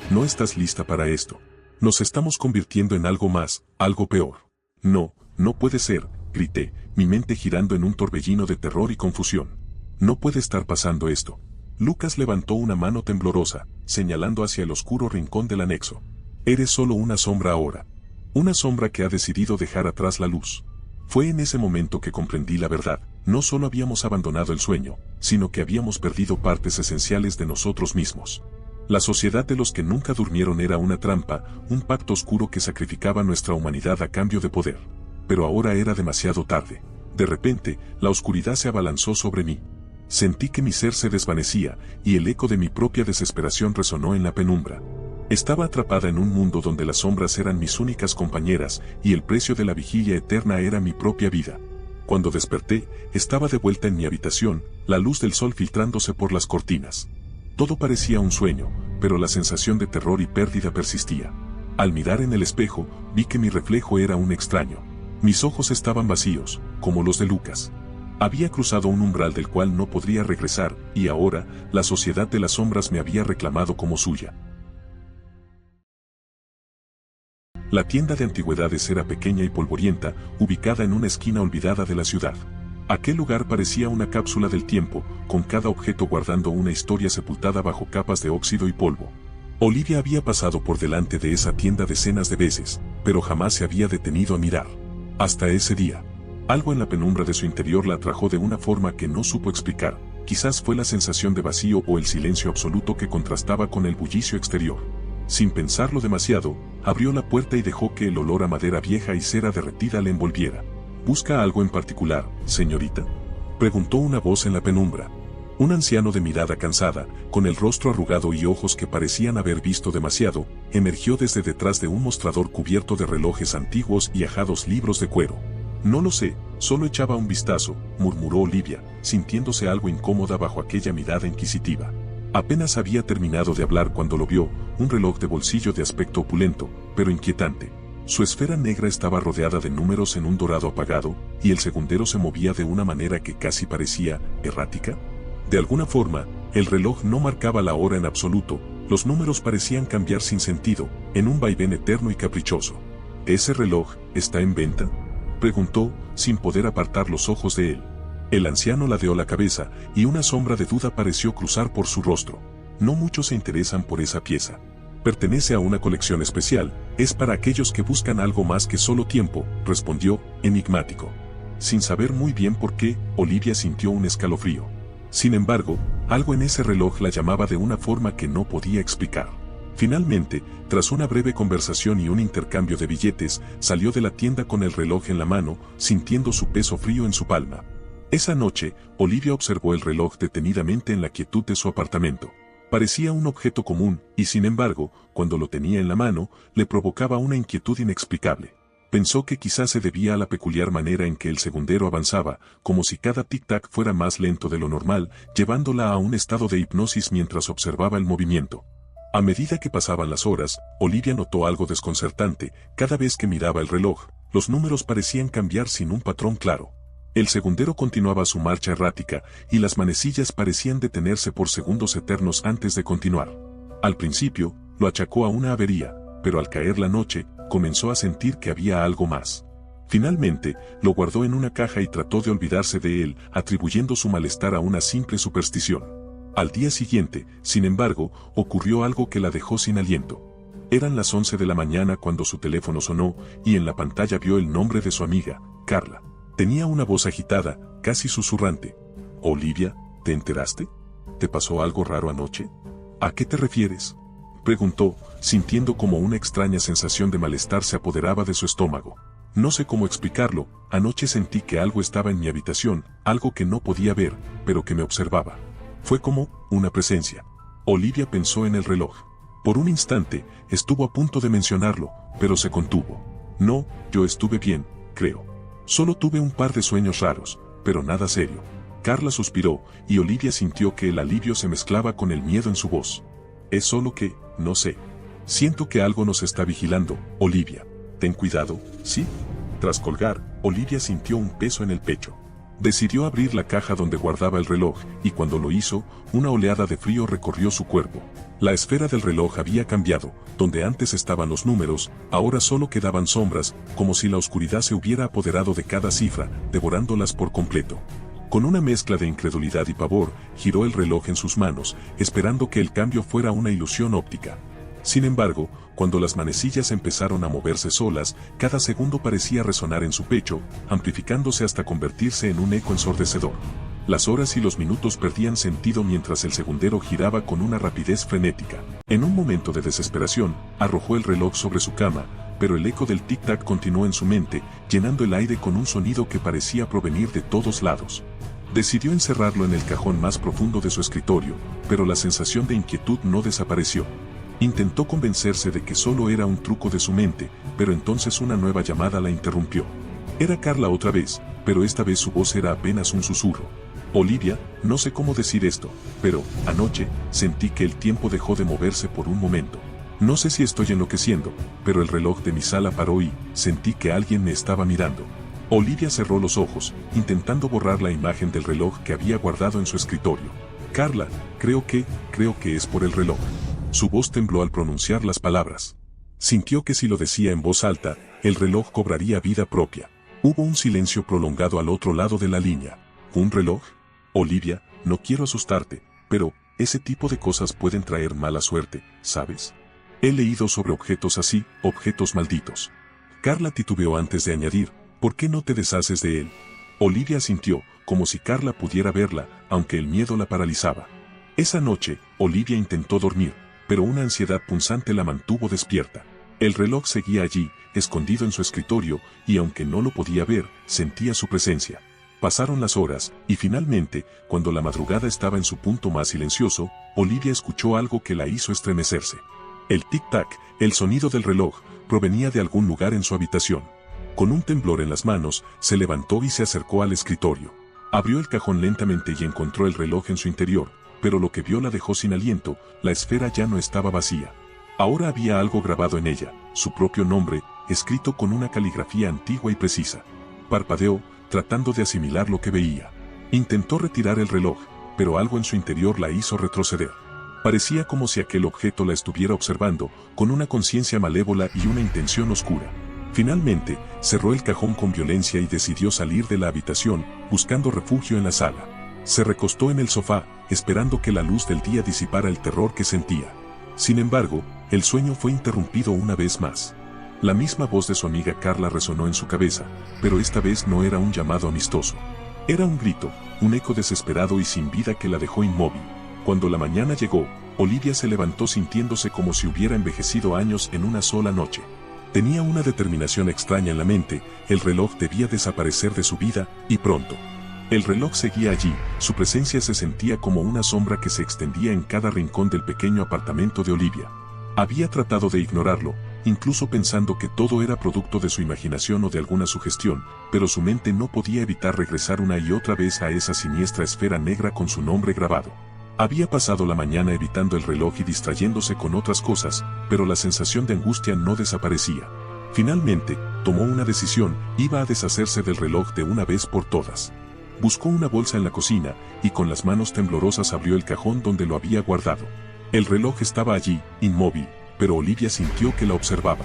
«No estás lista para esto. Nos estamos convirtiendo en algo más, algo peor». «No, no puede ser», grité, mi mente girando en un torbellino de terror y confusión. «No puede estar pasando esto». Lucas levantó una mano temblorosa, señalando hacia el oscuro rincón del anexo. «Eres solo una sombra ahora. Una sombra que ha decidido dejar atrás la luz». Fue en ese momento que comprendí la verdad. No solo habíamos abandonado el sueño, sino que habíamos perdido partes esenciales de nosotros mismos. La sociedad de los que nunca durmieron era una trampa, un pacto oscuro que sacrificaba nuestra humanidad a cambio de poder. Pero ahora era demasiado tarde. De repente, la oscuridad se abalanzó sobre mí. Sentí que mi ser se desvanecía, y el eco de mi propia desesperación resonó en la penumbra. Estaba atrapada en un mundo donde las sombras eran mis únicas compañeras, y el precio de la vigilia eterna era mi propia vida. Cuando desperté, estaba de vuelta en mi habitación, la luz del sol filtrándose por las cortinas. Todo parecía un sueño, pero la sensación de terror y pérdida persistía. Al mirar en el espejo, vi que mi reflejo era un extraño. Mis ojos estaban vacíos, como los de Lucas. Había cruzado un umbral del cual no podría regresar, y ahora, la sociedad de las sombras me había reclamado como suya. La tienda de antigüedades era pequeña y polvorienta, ubicada en una esquina olvidada de la ciudad. Aquel lugar parecía una cápsula del tiempo, con cada objeto guardando una historia sepultada bajo capas de óxido y polvo. Olivia había pasado por delante de esa tienda decenas de veces, pero jamás se había detenido a mirar. Hasta ese día. Algo en la penumbra de su interior la atrajo de una forma que no supo explicar. Quizás fue la sensación de vacío o el silencio absoluto que contrastaba con el bullicio exterior. Sin pensarlo demasiado, abrió la puerta y dejó que el olor a madera vieja y cera derretida le envolviera. ¿Busca algo en particular, señorita?, preguntó una voz en la penumbra. Un anciano de mirada cansada, con el rostro arrugado y ojos que parecían haber visto demasiado, emergió desde detrás de un mostrador cubierto de relojes antiguos y ajados libros de cuero. No lo sé, solo echaba un vistazo, murmuró Olivia, sintiéndose algo incómoda bajo aquella mirada inquisitiva. Apenas había terminado de hablar cuando lo vio, un reloj de bolsillo de aspecto opulento, pero inquietante. Su esfera negra estaba rodeada de números en un dorado apagado, y el segundero se movía de una manera que casi parecía errática. De alguna forma, el reloj no marcaba la hora en absoluto, los números parecían cambiar sin sentido, en un vaivén eterno y caprichoso. ¿Ese reloj está en venta?, preguntó, sin poder apartar los ojos de él. El anciano ladeó la cabeza, y una sombra de duda pareció cruzar por su rostro. No muchos se interesan por esa pieza. Pertenece a una colección especial, es para aquellos que buscan algo más que solo tiempo, respondió, enigmático. Sin saber muy bien por qué, Olivia sintió un escalofrío. Sin embargo, algo en ese reloj la llamaba de una forma que no podía explicar. Finalmente, tras una breve conversación y un intercambio de billetes, salió de la tienda con el reloj en la mano, sintiendo su peso frío en su palma. Esa noche, Olivia observó el reloj detenidamente en la quietud de su apartamento. Parecía un objeto común, y sin embargo, cuando lo tenía en la mano, le provocaba una inquietud inexplicable. Pensó que quizás se debía a la peculiar manera en que el segundero avanzaba, como si cada tic-tac fuera más lento de lo normal, llevándola a un estado de hipnosis mientras observaba el movimiento. A medida que pasaban las horas, Olivia notó algo desconcertante. Cada vez que miraba el reloj, los números parecían cambiar sin un patrón claro. El segundero continuaba su marcha errática, y las manecillas parecían detenerse por segundos eternos antes de continuar. Al principio, lo achacó a una avería, pero al caer la noche, comenzó a sentir que había algo más. Finalmente, lo guardó en una caja y trató de olvidarse de él, atribuyendo su malestar a una simple superstición. Al día siguiente, sin embargo, ocurrió algo que la dejó sin aliento. Eran las 11 de la mañana cuando su teléfono sonó, y en la pantalla vio el nombre de su amiga, Carla. Tenía una voz agitada, casi susurrante. «Olivia, ¿te enteraste? ¿Te pasó algo raro anoche? ¿A qué te refieres?», preguntó, sintiendo como una extraña sensación de malestar se apoderaba de su estómago. «No sé cómo explicarlo, anoche sentí que algo estaba en mi habitación, algo que no podía ver, pero que me observaba. Fue como una presencia». Olivia pensó en el reloj. Por un instante, estuvo a punto de mencionarlo, pero se contuvo. «No, yo estuve bien, creo. Solo tuve un par de sueños raros, pero nada serio». Carla suspiró, y Olivia sintió que el alivio se mezclaba con el miedo en su voz. «Es solo que, no sé. Siento que algo nos está vigilando, Olivia. Ten cuidado, ¿sí?». Tras colgar, Olivia sintió un peso en el pecho. Decidió abrir la caja donde guardaba el reloj, y cuando lo hizo, una oleada de frío recorrió su cuerpo. La esfera del reloj había cambiado, donde antes estaban los números, ahora solo quedaban sombras, como si la oscuridad se hubiera apoderado de cada cifra, devorándolas por completo. Con una mezcla de incredulidad y pavor, giró el reloj en sus manos, esperando que el cambio fuera una ilusión óptica. Sin embargo, cuando las manecillas empezaron a moverse solas, cada segundo parecía resonar en su pecho, amplificándose hasta convertirse en un eco ensordecedor. Las horas y los minutos perdían sentido mientras el segundero giraba con una rapidez frenética. En un momento de desesperación, arrojó el reloj sobre su cama, pero el eco del tic-tac continuó en su mente, llenando el aire con un sonido que parecía provenir de todos lados. Decidió encerrarlo en el cajón más profundo de su escritorio, pero la sensación de inquietud no desapareció. Intentó convencerse de que solo era un truco de su mente, pero entonces una nueva llamada la interrumpió. Era Carla otra vez, pero esta vez su voz era apenas un susurro. «Olivia, no sé cómo decir esto, pero, anoche, sentí que el tiempo dejó de moverse por un momento. No sé si estoy enloqueciendo, pero el reloj de mi sala paró y sentí que alguien me estaba mirando. Olivia cerró los ojos, intentando borrar la imagen del reloj que había guardado en su escritorio. Carla, creo que es por el reloj. Su voz tembló al pronunciar las palabras. Sintió que si lo decía en voz alta, el reloj cobraría vida propia. Hubo un silencio prolongado al otro lado de la línea. ¿Un reloj? Olivia, no quiero asustarte, pero ese tipo de cosas pueden traer mala suerte, ¿sabes? He leído sobre objetos así, objetos malditos. Carla titubeó antes de añadir, ¿por qué no te deshaces de él? Olivia asintió, como si Carla pudiera verla, aunque el miedo la paralizaba. Esa noche, Olivia intentó dormir, pero una ansiedad punzante la mantuvo despierta. El reloj seguía allí, escondido en su escritorio, y aunque no lo podía ver, sentía su presencia. Pasaron las horas, y finalmente, cuando la madrugada estaba en su punto más silencioso, Olivia escuchó algo que la hizo estremecerse. El tic-tac, el sonido del reloj, provenía de algún lugar en su habitación. Con un temblor en las manos, se levantó y se acercó al escritorio. Abrió el cajón lentamente y encontró el reloj en su interior, pero lo que vio la dejó sin aliento, la esfera ya no estaba vacía. Ahora había algo grabado en ella, su propio nombre, escrito con una caligrafía antigua y precisa. Parpadeó, tratando de asimilar lo que veía. Intentó retirar el reloj, pero algo en su interior la hizo retroceder. Parecía como si aquel objeto la estuviera observando, con una conciencia malévola y una intención oscura. Finalmente, cerró el cajón con violencia y decidió salir de la habitación, buscando refugio en la sala. Se recostó en el sofá, esperando que la luz del día disipara el terror que sentía. Sin embargo, el sueño fue interrumpido una vez más. La misma voz de su amiga Carla resonó en su cabeza, pero esta vez no era un llamado amistoso. Era un grito, un eco desesperado y sin vida que la dejó inmóvil. Cuando la mañana llegó, Olivia se levantó sintiéndose como si hubiera envejecido años en una sola noche. Tenía una determinación extraña en la mente, el reloj debía desaparecer de su vida, y pronto. El reloj seguía allí, su presencia se sentía como una sombra que se extendía en cada rincón del pequeño apartamento de Olivia. Había tratado de ignorarlo, incluso pensando que todo era producto de su imaginación o de alguna sugestión, pero su mente no podía evitar regresar una y otra vez a esa siniestra esfera negra con su nombre grabado. Había pasado la mañana evitando el reloj y distrayéndose con otras cosas, pero la sensación de angustia no desaparecía. Finalmente, tomó una decisión, iba a deshacerse del reloj de una vez por todas. Buscó una bolsa en la cocina, y con las manos temblorosas abrió el cajón donde lo había guardado. El reloj estaba allí, inmóvil, pero Olivia sintió que la observaba.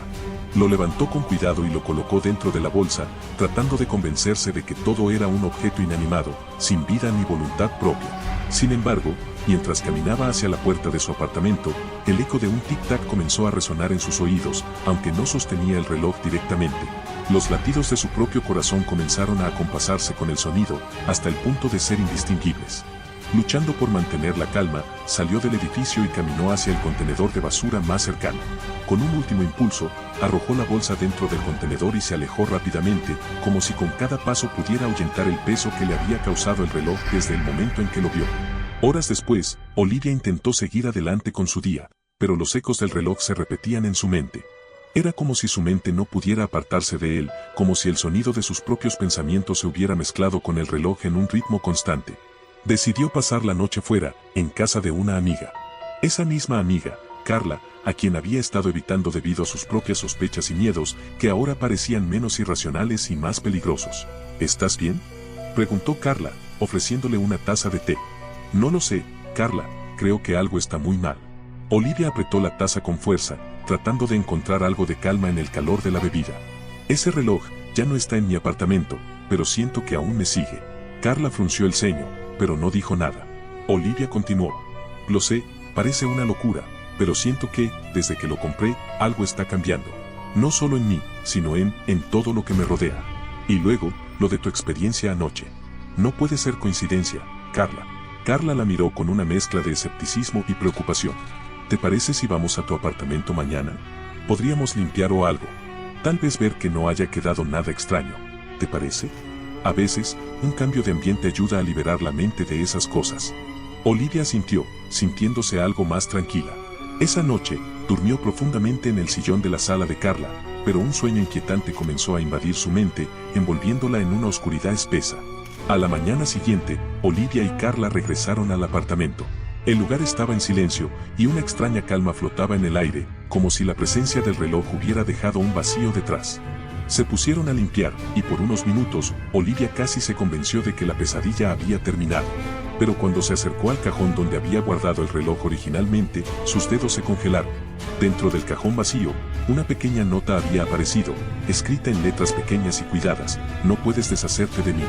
Lo levantó con cuidado y lo colocó dentro de la bolsa, tratando de convencerse de que todo era un objeto inanimado, sin vida ni voluntad propia. Sin embargo, mientras caminaba hacia la puerta de su apartamento, el eco de un tic-tac comenzó a resonar en sus oídos, aunque no sostenía el reloj directamente. Los latidos de su propio corazón comenzaron a acompasarse con el sonido, hasta el punto de ser indistinguibles. Luchando por mantener la calma, salió del edificio y caminó hacia el contenedor de basura más cercano. Con un último impulso, arrojó la bolsa dentro del contenedor y se alejó rápidamente, como si con cada paso pudiera ahuyentar el peso que le había causado el reloj desde el momento en que lo vio. Horas después, Olivia intentó seguir adelante con su día, pero los ecos del reloj se repetían en su mente. Era como si su mente no pudiera apartarse de él, como si el sonido de sus propios pensamientos se hubiera mezclado con el reloj en un ritmo constante. Decidió pasar la noche fuera, en casa de una amiga. Esa misma amiga, Carla, a quien había estado evitando debido a sus propias sospechas y miedos, que ahora parecían menos irracionales y más peligrosos. ¿Estás bien?, preguntó Carla, ofreciéndole una taza de té. No lo sé, Carla, creo que algo está muy mal. Olivia apretó la taza con fuerza, tratando de encontrar algo de calma en el calor de la bebida. Ese reloj ya no está en mi apartamento, pero siento que aún me sigue. Carla frunció el ceño, pero no dijo nada. Olivia continuó. Lo sé, parece una locura, pero siento que, desde que lo compré, algo está cambiando. No solo en mí, sino en todo lo que me rodea. Y luego, lo de tu experiencia anoche. No puede ser coincidencia, Carla. Carla la miró con una mezcla de escepticismo y preocupación. ¿Te parece si vamos a tu apartamento mañana? Podríamos limpiar o algo. Tal vez ver que no haya quedado nada extraño. ¿Te parece? A veces, un cambio de ambiente ayuda a liberar la mente de esas cosas. Olivia asintió, sintiéndose algo más tranquila. Esa noche, durmió profundamente en el sillón de la sala de Carla, pero un sueño inquietante comenzó a invadir su mente, envolviéndola en una oscuridad espesa. A la mañana siguiente, Olivia y Carla regresaron al apartamento. El lugar estaba en silencio, y una extraña calma flotaba en el aire, como si la presencia del reloj hubiera dejado un vacío detrás. Se pusieron a limpiar, y por unos minutos, Olivia casi se convenció de que la pesadilla había terminado. Pero cuando se acercó al cajón donde había guardado el reloj originalmente, sus dedos se congelaron. Dentro del cajón vacío, una pequeña nota había aparecido, escrita en letras pequeñas y cuidadas: no puedes deshacerte de mí.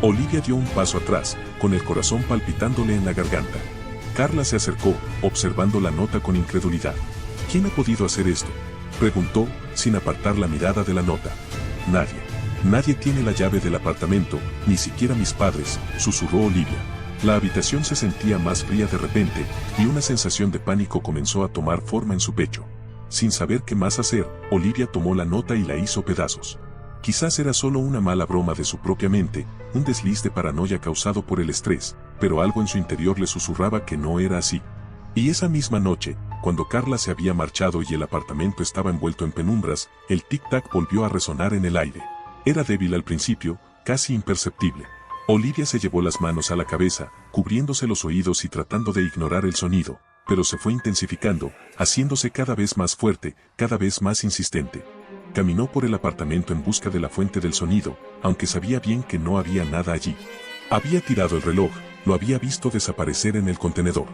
Olivia dio un paso atrás, con el corazón palpitándole en la garganta. Carla se acercó, observando la nota con incredulidad. ¿Quién ha podido hacer esto?, preguntó, sin apartar la mirada de la nota. Nadie. Nadie tiene la llave del apartamento, ni siquiera mis padres, susurró Olivia. La habitación se sentía más fría de repente, y una sensación de pánico comenzó a tomar forma en su pecho. Sin saber qué más hacer, Olivia tomó la nota y la hizo pedazos. Quizás era solo una mala broma de su propia mente, un desliz de paranoia causado por el estrés, pero algo en su interior le susurraba que no era así. Y esa misma noche, cuando Carla se había marchado y el apartamento estaba envuelto en penumbras, el tic-tac volvió a resonar en el aire. Era débil al principio, casi imperceptible. Olivia se llevó las manos a la cabeza, cubriéndose los oídos y tratando de ignorar el sonido, pero se fue intensificando, haciéndose cada vez más fuerte, cada vez más insistente. Caminó por el apartamento en busca de la fuente del sonido, aunque sabía bien que no había nada allí. Había tirado el reloj, lo había visto desaparecer en el contenedor.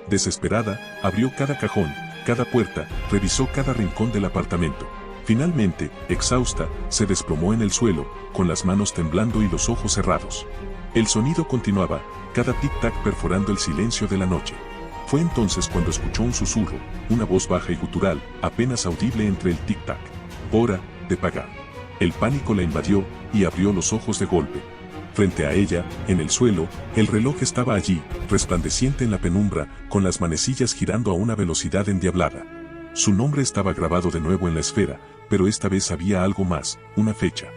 Desesperada, abrió cada cajón, cada puerta, revisó cada rincón del apartamento. Finalmente, exhausta, se desplomó en el suelo, con las manos temblando y los ojos cerrados. El sonido continuaba, cada tic-tac perforando el silencio de la noche. Fue entonces cuando escuchó un susurro, una voz baja y gutural, apenas audible entre el tic-tac. Hora de pagar. El pánico la invadió, y abrió los ojos de golpe. Frente a ella, en el suelo, el reloj estaba allí, resplandeciente en la penumbra, con las manecillas girando a una velocidad endiablada. Su nombre estaba grabado de nuevo en la esfera, pero esta vez había algo más, una fecha.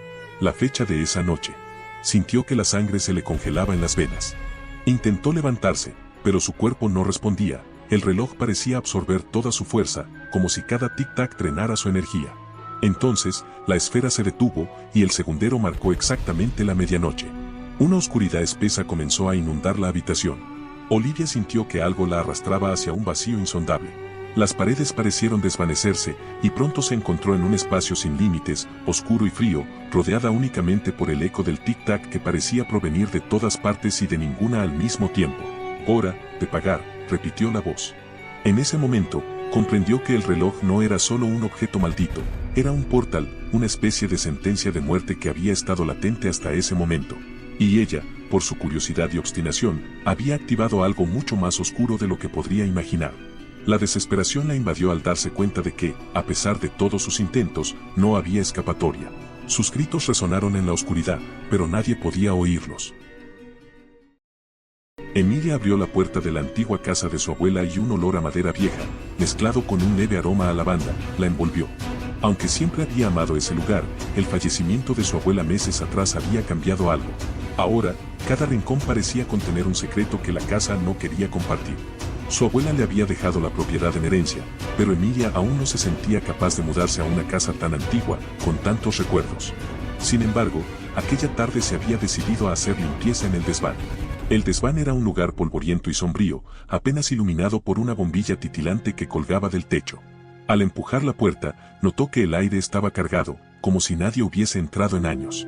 La fecha de esa noche. Sintió que la sangre se le congelaba en las venas. Intentó levantarse, pero su cuerpo no respondía. El reloj parecía absorber toda su fuerza, como si cada tic-tac drenara su energía. Entonces, la esfera se detuvo, y el segundero marcó exactamente la medianoche. Una oscuridad espesa comenzó a inundar la habitación. Olivia sintió que algo la arrastraba hacia un vacío insondable. Las paredes parecieron desvanecerse, y pronto se encontró en un espacio sin límites, oscuro y frío, rodeada únicamente por el eco del tic-tac que parecía provenir de todas partes y de ninguna al mismo tiempo. Hora de pagar, repitió la voz. En ese momento, comprendió que el reloj no era solo un objeto maldito, era un portal, una especie de sentencia de muerte que había estado latente hasta ese momento. Y ella, por su curiosidad y obstinación, había activado algo mucho más oscuro de lo que podría imaginar. La desesperación la invadió al darse cuenta de que, a pesar de todos sus intentos, no había escapatoria. Sus gritos resonaron en la oscuridad, pero nadie podía oírlos. Emilia abrió la puerta de la antigua casa de su abuela y un olor a madera vieja, mezclado con un leve aroma a lavanda, la envolvió. Aunque siempre había amado ese lugar, el fallecimiento de su abuela meses atrás había cambiado algo. Ahora, cada rincón parecía contener un secreto que la casa no quería compartir. Su abuela le había dejado la propiedad en herencia, pero Emilia aún no se sentía capaz de mudarse a una casa tan antigua, con tantos recuerdos. Sin embargo, aquella tarde se había decidido a hacer limpieza en el desván. El desván era un lugar polvoriento y sombrío, apenas iluminado por una bombilla titilante que colgaba del techo. Al empujar la puerta, notó que el aire estaba cargado, como si nadie hubiese entrado en años.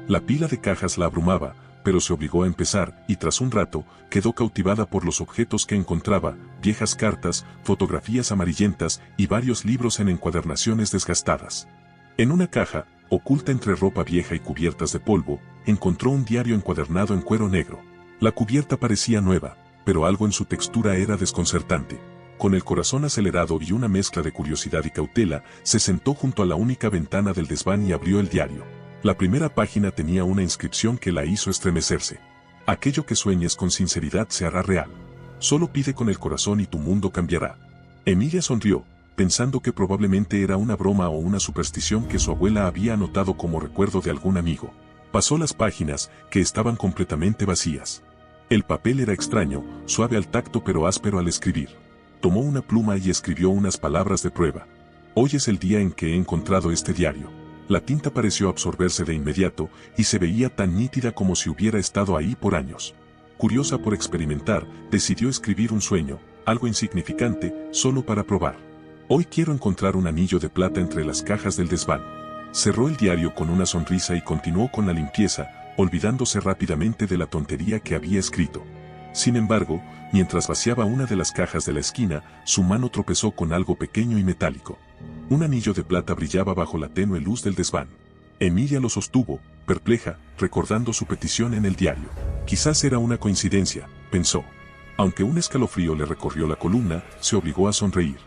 La pila de cajas la abrumaba, pero se obligó a empezar, y tras un rato, quedó cautivada por los objetos que encontraba: viejas cartas, fotografías amarillentas y varios libros en encuadernaciones desgastadas. En una caja, oculta entre ropa vieja y cubiertas de polvo, encontró un diario encuadernado en cuero negro. La cubierta parecía nueva, pero algo en su textura era desconcertante. Con el corazón acelerado y una mezcla de curiosidad y cautela, se sentó junto a la única ventana del desván y abrió el diario. La primera página tenía una inscripción que la hizo estremecerse. Aquello que sueñes con sinceridad se hará real. Solo pide con el corazón y tu mundo cambiará. Emilia sonrió, pensando que probablemente era una broma o una superstición que su abuela había anotado como recuerdo de algún amigo. Pasó las páginas, que estaban completamente vacías. El papel era extraño, suave al tacto pero áspero al escribir. Tomó una pluma y escribió unas palabras de prueba. Hoy es el día en que he encontrado este diario. La tinta pareció absorberse de inmediato, y se veía tan nítida como si hubiera estado ahí por años. Curiosa por experimentar, decidió escribir un sueño, algo insignificante, solo para probar. Hoy quiero encontrar un anillo de plata entre las cajas del desván. Cerró el diario con una sonrisa y continuó con la limpieza, olvidándose rápidamente de la tontería que había escrito. Sin embargo, mientras vaciaba una de las cajas de la esquina, su mano tropezó con algo pequeño y metálico. Un anillo de plata brillaba bajo la tenue luz del desván. Emilia lo sostuvo, perpleja, recordando su petición en el diario. Quizás era una coincidencia, pensó. Aunque un escalofrío le recorrió la columna, se obligó a sonreír.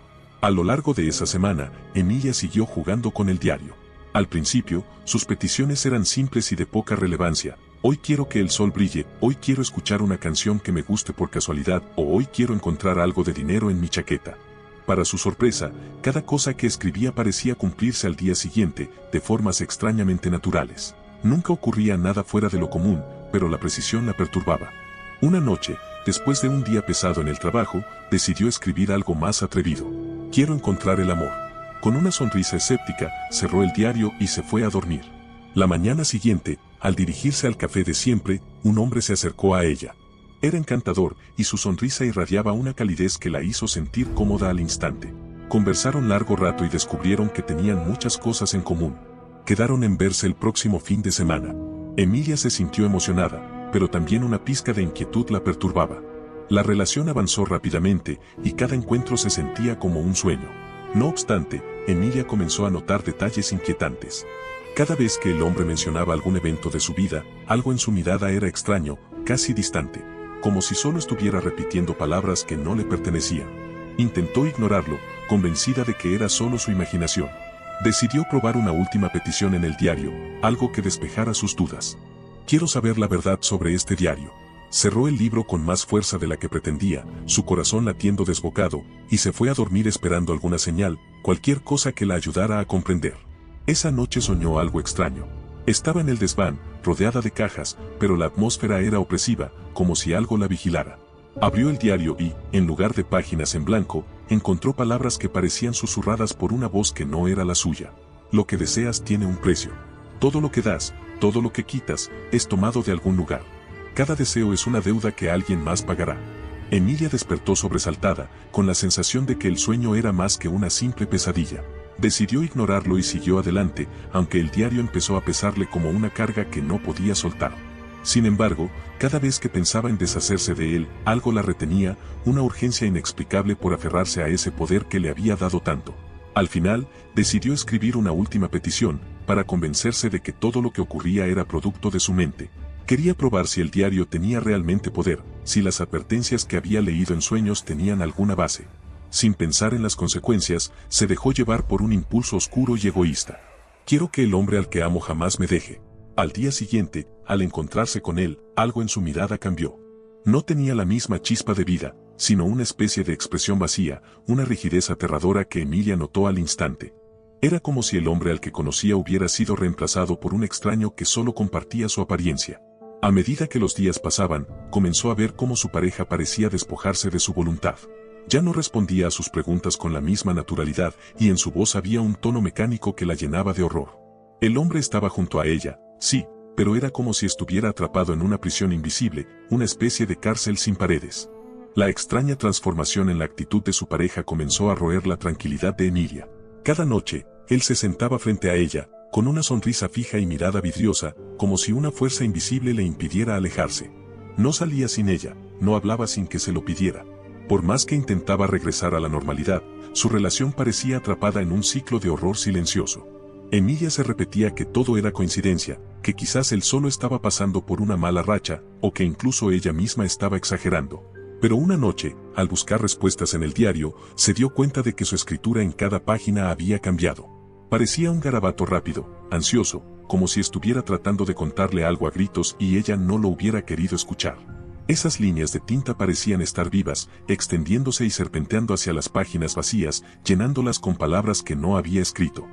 A lo largo de esa semana, Emilia siguió jugando con el diario. Al principio, sus peticiones eran simples y de poca relevancia. Hoy quiero que el sol brille, hoy quiero escuchar una canción que me guste por casualidad, o hoy quiero encontrar algo de dinero en mi chaqueta. Para su sorpresa, cada cosa que escribía parecía cumplirse al día siguiente, de formas extrañamente naturales. Nunca ocurría nada fuera de lo común, pero la precisión la perturbaba. Una noche, después de un día pesado en el trabajo, decidió escribir algo más atrevido. Quiero encontrar el amor. Con una sonrisa escéptica, cerró el diario y se fue a dormir. La mañana siguiente, al dirigirse al café de siempre, un hombre se acercó a ella. Era encantador, y su sonrisa irradiaba una calidez que la hizo sentir cómoda al instante. Conversaron largo rato y descubrieron que tenían muchas cosas en común. Quedaron en verse el próximo fin de semana. Emilia se sintió emocionada, pero también una pizca de inquietud la perturbaba. La relación avanzó rápidamente, y cada encuentro se sentía como un sueño. No obstante, Emilia comenzó a notar detalles inquietantes. Cada vez que el hombre mencionaba algún evento de su vida, algo en su mirada era extraño, casi distante, como si solo estuviera repitiendo palabras que no le pertenecían. Intentó ignorarlo, convencida de que era solo su imaginación. Decidió probar una última petición en el diario, algo que despejara sus dudas. Quiero saber la verdad sobre este diario. Cerró el libro con más fuerza de la que pretendía, su corazón latiendo desbocado, y se fue a dormir esperando alguna señal, cualquier cosa que la ayudara a comprender. Esa noche soñó algo extraño. Estaba en el desván, rodeada de cajas, pero la atmósfera era opresiva, como si algo la vigilara. Abrió el diario y, en lugar de páginas en blanco, encontró palabras que parecían susurradas por una voz que no era la suya. Lo que deseas tiene un precio. Todo lo que das, todo lo que quitas, es tomado de algún lugar. Cada deseo es una deuda que alguien más pagará. Emilia despertó sobresaltada, con la sensación de que el sueño era más que una simple pesadilla. Decidió ignorarlo y siguió adelante, aunque el diario empezó a pesarle como una carga que no podía soltar. Sin embargo, cada vez que pensaba en deshacerse de él, algo la retenía, una urgencia inexplicable por aferrarse a ese poder que le había dado tanto. Al final, decidió escribir una última petición, para convencerse de que todo lo que ocurría era producto de su mente. Quería probar si el diario tenía realmente poder, si las advertencias que había leído en sueños tenían alguna base. Sin pensar en las consecuencias, se dejó llevar por un impulso oscuro y egoísta. Quiero que el hombre al que amo jamás me deje. Al día siguiente, al encontrarse con él, algo en su mirada cambió. No tenía la misma chispa de vida, sino una especie de expresión vacía, una rigidez aterradora que Emilia notó al instante. Era como si el hombre al que conocía hubiera sido reemplazado por un extraño que solo compartía su apariencia. A medida que los días pasaban, comenzó a ver cómo su pareja parecía despojarse de su voluntad. Ya no respondía a sus preguntas con la misma naturalidad, y en su voz había un tono mecánico que la llenaba de horror. El hombre estaba junto a ella, sí, pero era como si estuviera atrapado en una prisión invisible, una especie de cárcel sin paredes. La extraña transformación en la actitud de su pareja comenzó a roer la tranquilidad de Emilia. Cada noche, él se sentaba frente a ella, con una sonrisa fija y mirada vidriosa, como si una fuerza invisible le impidiera alejarse. No salía sin ella, no hablaba sin que se lo pidiera. Por más que intentaba regresar a la normalidad, su relación parecía atrapada en un ciclo de horror silencioso. Emilia se repetía que todo era coincidencia, que quizás él solo estaba pasando por una mala racha, o que incluso ella misma estaba exagerando. Pero una noche, al buscar respuestas en el diario, se dio cuenta de que su escritura en cada página había cambiado. Parecía un garabato rápido, ansioso, como si estuviera tratando de contarle algo a gritos y ella no lo hubiera querido escuchar. Esas líneas de tinta parecían estar vivas, extendiéndose y serpenteando hacia las páginas vacías, llenándolas con palabras que no había escrito.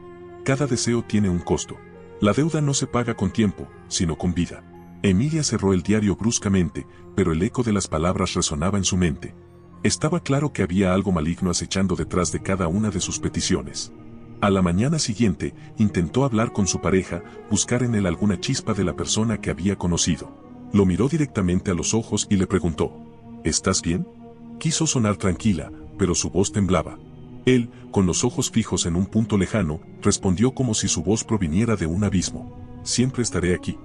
Cada deseo tiene un costo. La deuda no se paga con tiempo, sino con vida. Emilia cerró el diario bruscamente, pero el eco de las palabras resonaba en su mente. Estaba claro que había algo maligno acechando detrás de cada una de sus peticiones. A la mañana siguiente, intentó hablar con su pareja, buscar en él alguna chispa de la persona que había conocido. Lo miró directamente a los ojos y le preguntó, ¿estás bien? Quiso sonar tranquila, pero su voz temblaba. Él, con los ojos fijos en un punto lejano, respondió como si su voz proviniera de un abismo. Siempre estaré aquí.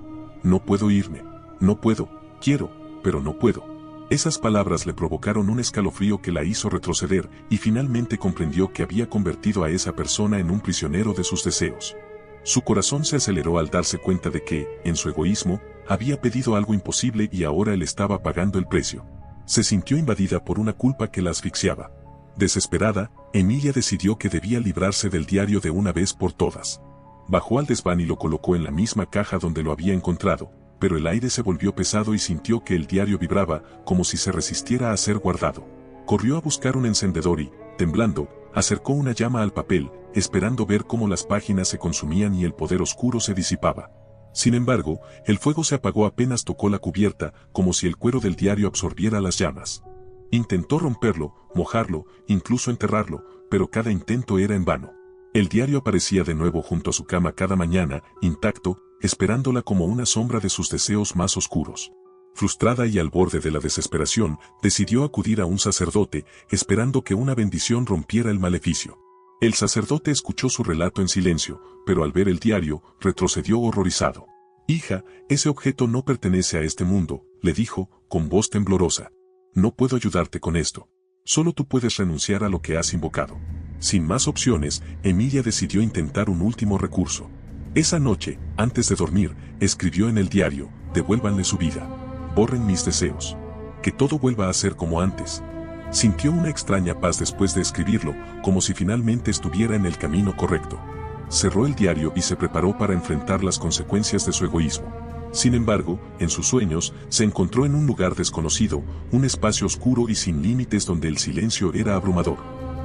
No puedo irme. No puedo. Quiero, pero no puedo. Esas palabras le provocaron un escalofrío que la hizo retroceder y finalmente comprendió que había convertido a esa persona en un prisionero de sus deseos. Su corazón se aceleró al darse cuenta de que, en su egoísmo, había pedido algo imposible y ahora él estaba pagando el precio. Se sintió invadida por una culpa que la asfixiaba. Desesperada, Emilia decidió que debía librarse del diario de una vez por todas. Bajó al desván y lo colocó en la misma caja donde lo había encontrado, pero el aire se volvió pesado y sintió que el diario vibraba, como si se resistiera a ser guardado. Corrió a buscar un encendedor y, temblando, acercó una llama al papel, esperando ver cómo las páginas se consumían y el poder oscuro se disipaba. Sin embargo, el fuego se apagó apenas tocó la cubierta, como si el cuero del diario absorbiera las llamas. Intentó romperlo, mojarlo, incluso enterrarlo, pero cada intento era en vano. El diario aparecía de nuevo junto a su cama cada mañana, intacto, esperándola como una sombra de sus deseos más oscuros. Frustrada y al borde de la desesperación, decidió acudir a un sacerdote, esperando que una bendición rompiera el maleficio. El sacerdote escuchó su relato en silencio, pero al ver el diario, retrocedió horrorizado. «Hija, ese objeto no pertenece a este mundo», le dijo, con voz temblorosa. «No puedo ayudarte con esto. Solo tú puedes renunciar a lo que has invocado». Sin más opciones, Emilia decidió intentar un último recurso. Esa noche, antes de dormir, escribió en el diario: «Devuélvanle su vida. Borren mis deseos. Que todo vuelva a ser como antes». Sintió una extraña paz después de escribirlo, como si finalmente estuviera en el camino correcto. Cerró el diario y se preparó para enfrentar las consecuencias de su egoísmo. Sin embargo, en sus sueños, se encontró en un lugar desconocido, un espacio oscuro y sin límites donde el silencio era abrumador.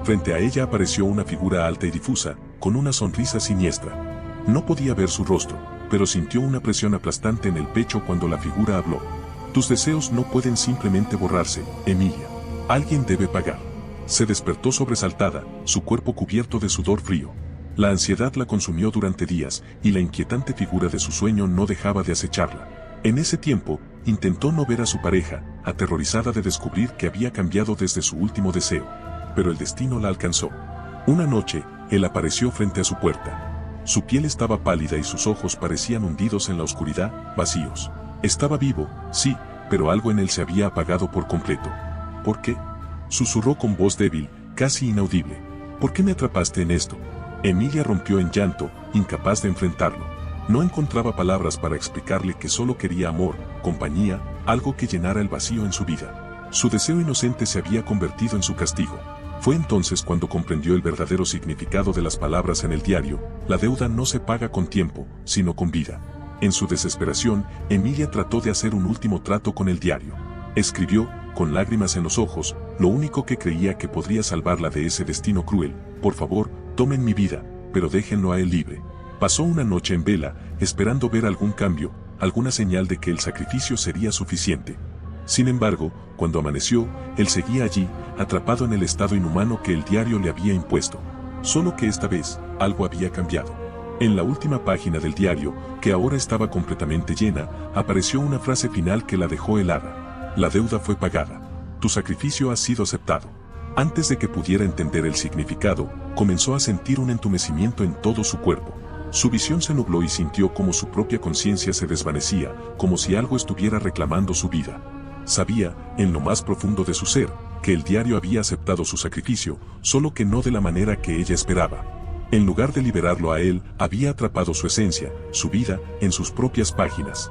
Frente a ella apareció una figura alta y difusa, con una sonrisa siniestra. No podía ver su rostro, pero sintió una presión aplastante en el pecho cuando la figura habló. «Tus deseos no pueden simplemente borrarse, Emilia. Alguien debe pagar». Se despertó sobresaltada, su cuerpo cubierto de sudor frío. La ansiedad la consumió durante días, y la inquietante figura de su sueño no dejaba de acecharla. En ese tiempo, intentó no ver a su pareja, aterrorizada de descubrir que había cambiado desde su último deseo. Pero el destino la alcanzó. Una noche, él apareció frente a su puerta. Su piel estaba pálida y sus ojos parecían hundidos en la oscuridad, vacíos. Estaba vivo, sí, pero algo en él se había apagado por completo. «¿Por qué?», susurró con voz débil, casi inaudible. «¿Por qué me atrapaste en esto?». Emilia rompió en llanto, incapaz de enfrentarlo. No encontraba palabras para explicarle que solo quería amor, compañía, algo que llenara el vacío en su vida. Su deseo inocente se había convertido en su castigo. Fue entonces cuando comprendió el verdadero significado de las palabras en el diario: la deuda no se paga con tiempo, sino con vida. En su desesperación, Emilia trató de hacer un último trato con el diario. Escribió, con lágrimas en los ojos, lo único que creía que podría salvarla de ese destino cruel: «Por favor, tomen mi vida, pero déjenlo a él libre». Pasó una noche en vela, esperando ver algún cambio, alguna señal de que el sacrificio sería suficiente. Sin embargo, cuando amaneció, él seguía allí, atrapado en el estado inhumano que el diario le había impuesto. Solo que esta vez, algo había cambiado. En la última página del diario, que ahora estaba completamente llena, apareció una frase final que la dejó helada. «La deuda fue pagada. Tu sacrificio ha sido aceptado». Antes de que pudiera entender el significado, comenzó a sentir un entumecimiento en todo su cuerpo. Su visión se nubló y sintió como su propia conciencia se desvanecía, como si algo estuviera reclamando su vida. Sabía, en lo más profundo de su ser, que el diario había aceptado su sacrificio, solo que no de la manera que ella esperaba. En lugar de liberarlo a él, había atrapado su esencia, su vida, en sus propias páginas.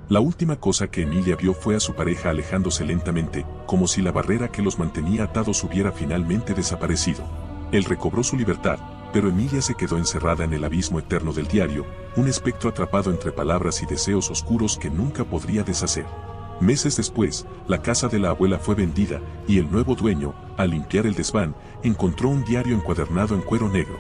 La última cosa que Emilia vio fue a su pareja alejándose lentamente, como si la barrera que los mantenía atados hubiera finalmente desaparecido. Él recobró su libertad, pero Emilia se quedó encerrada en el abismo eterno del diario, un espectro atrapado entre palabras y deseos oscuros que nunca podría deshacer. Meses después, la casa de la abuela fue vendida, y el nuevo dueño, al limpiar el desván, encontró un diario encuadernado en cuero negro.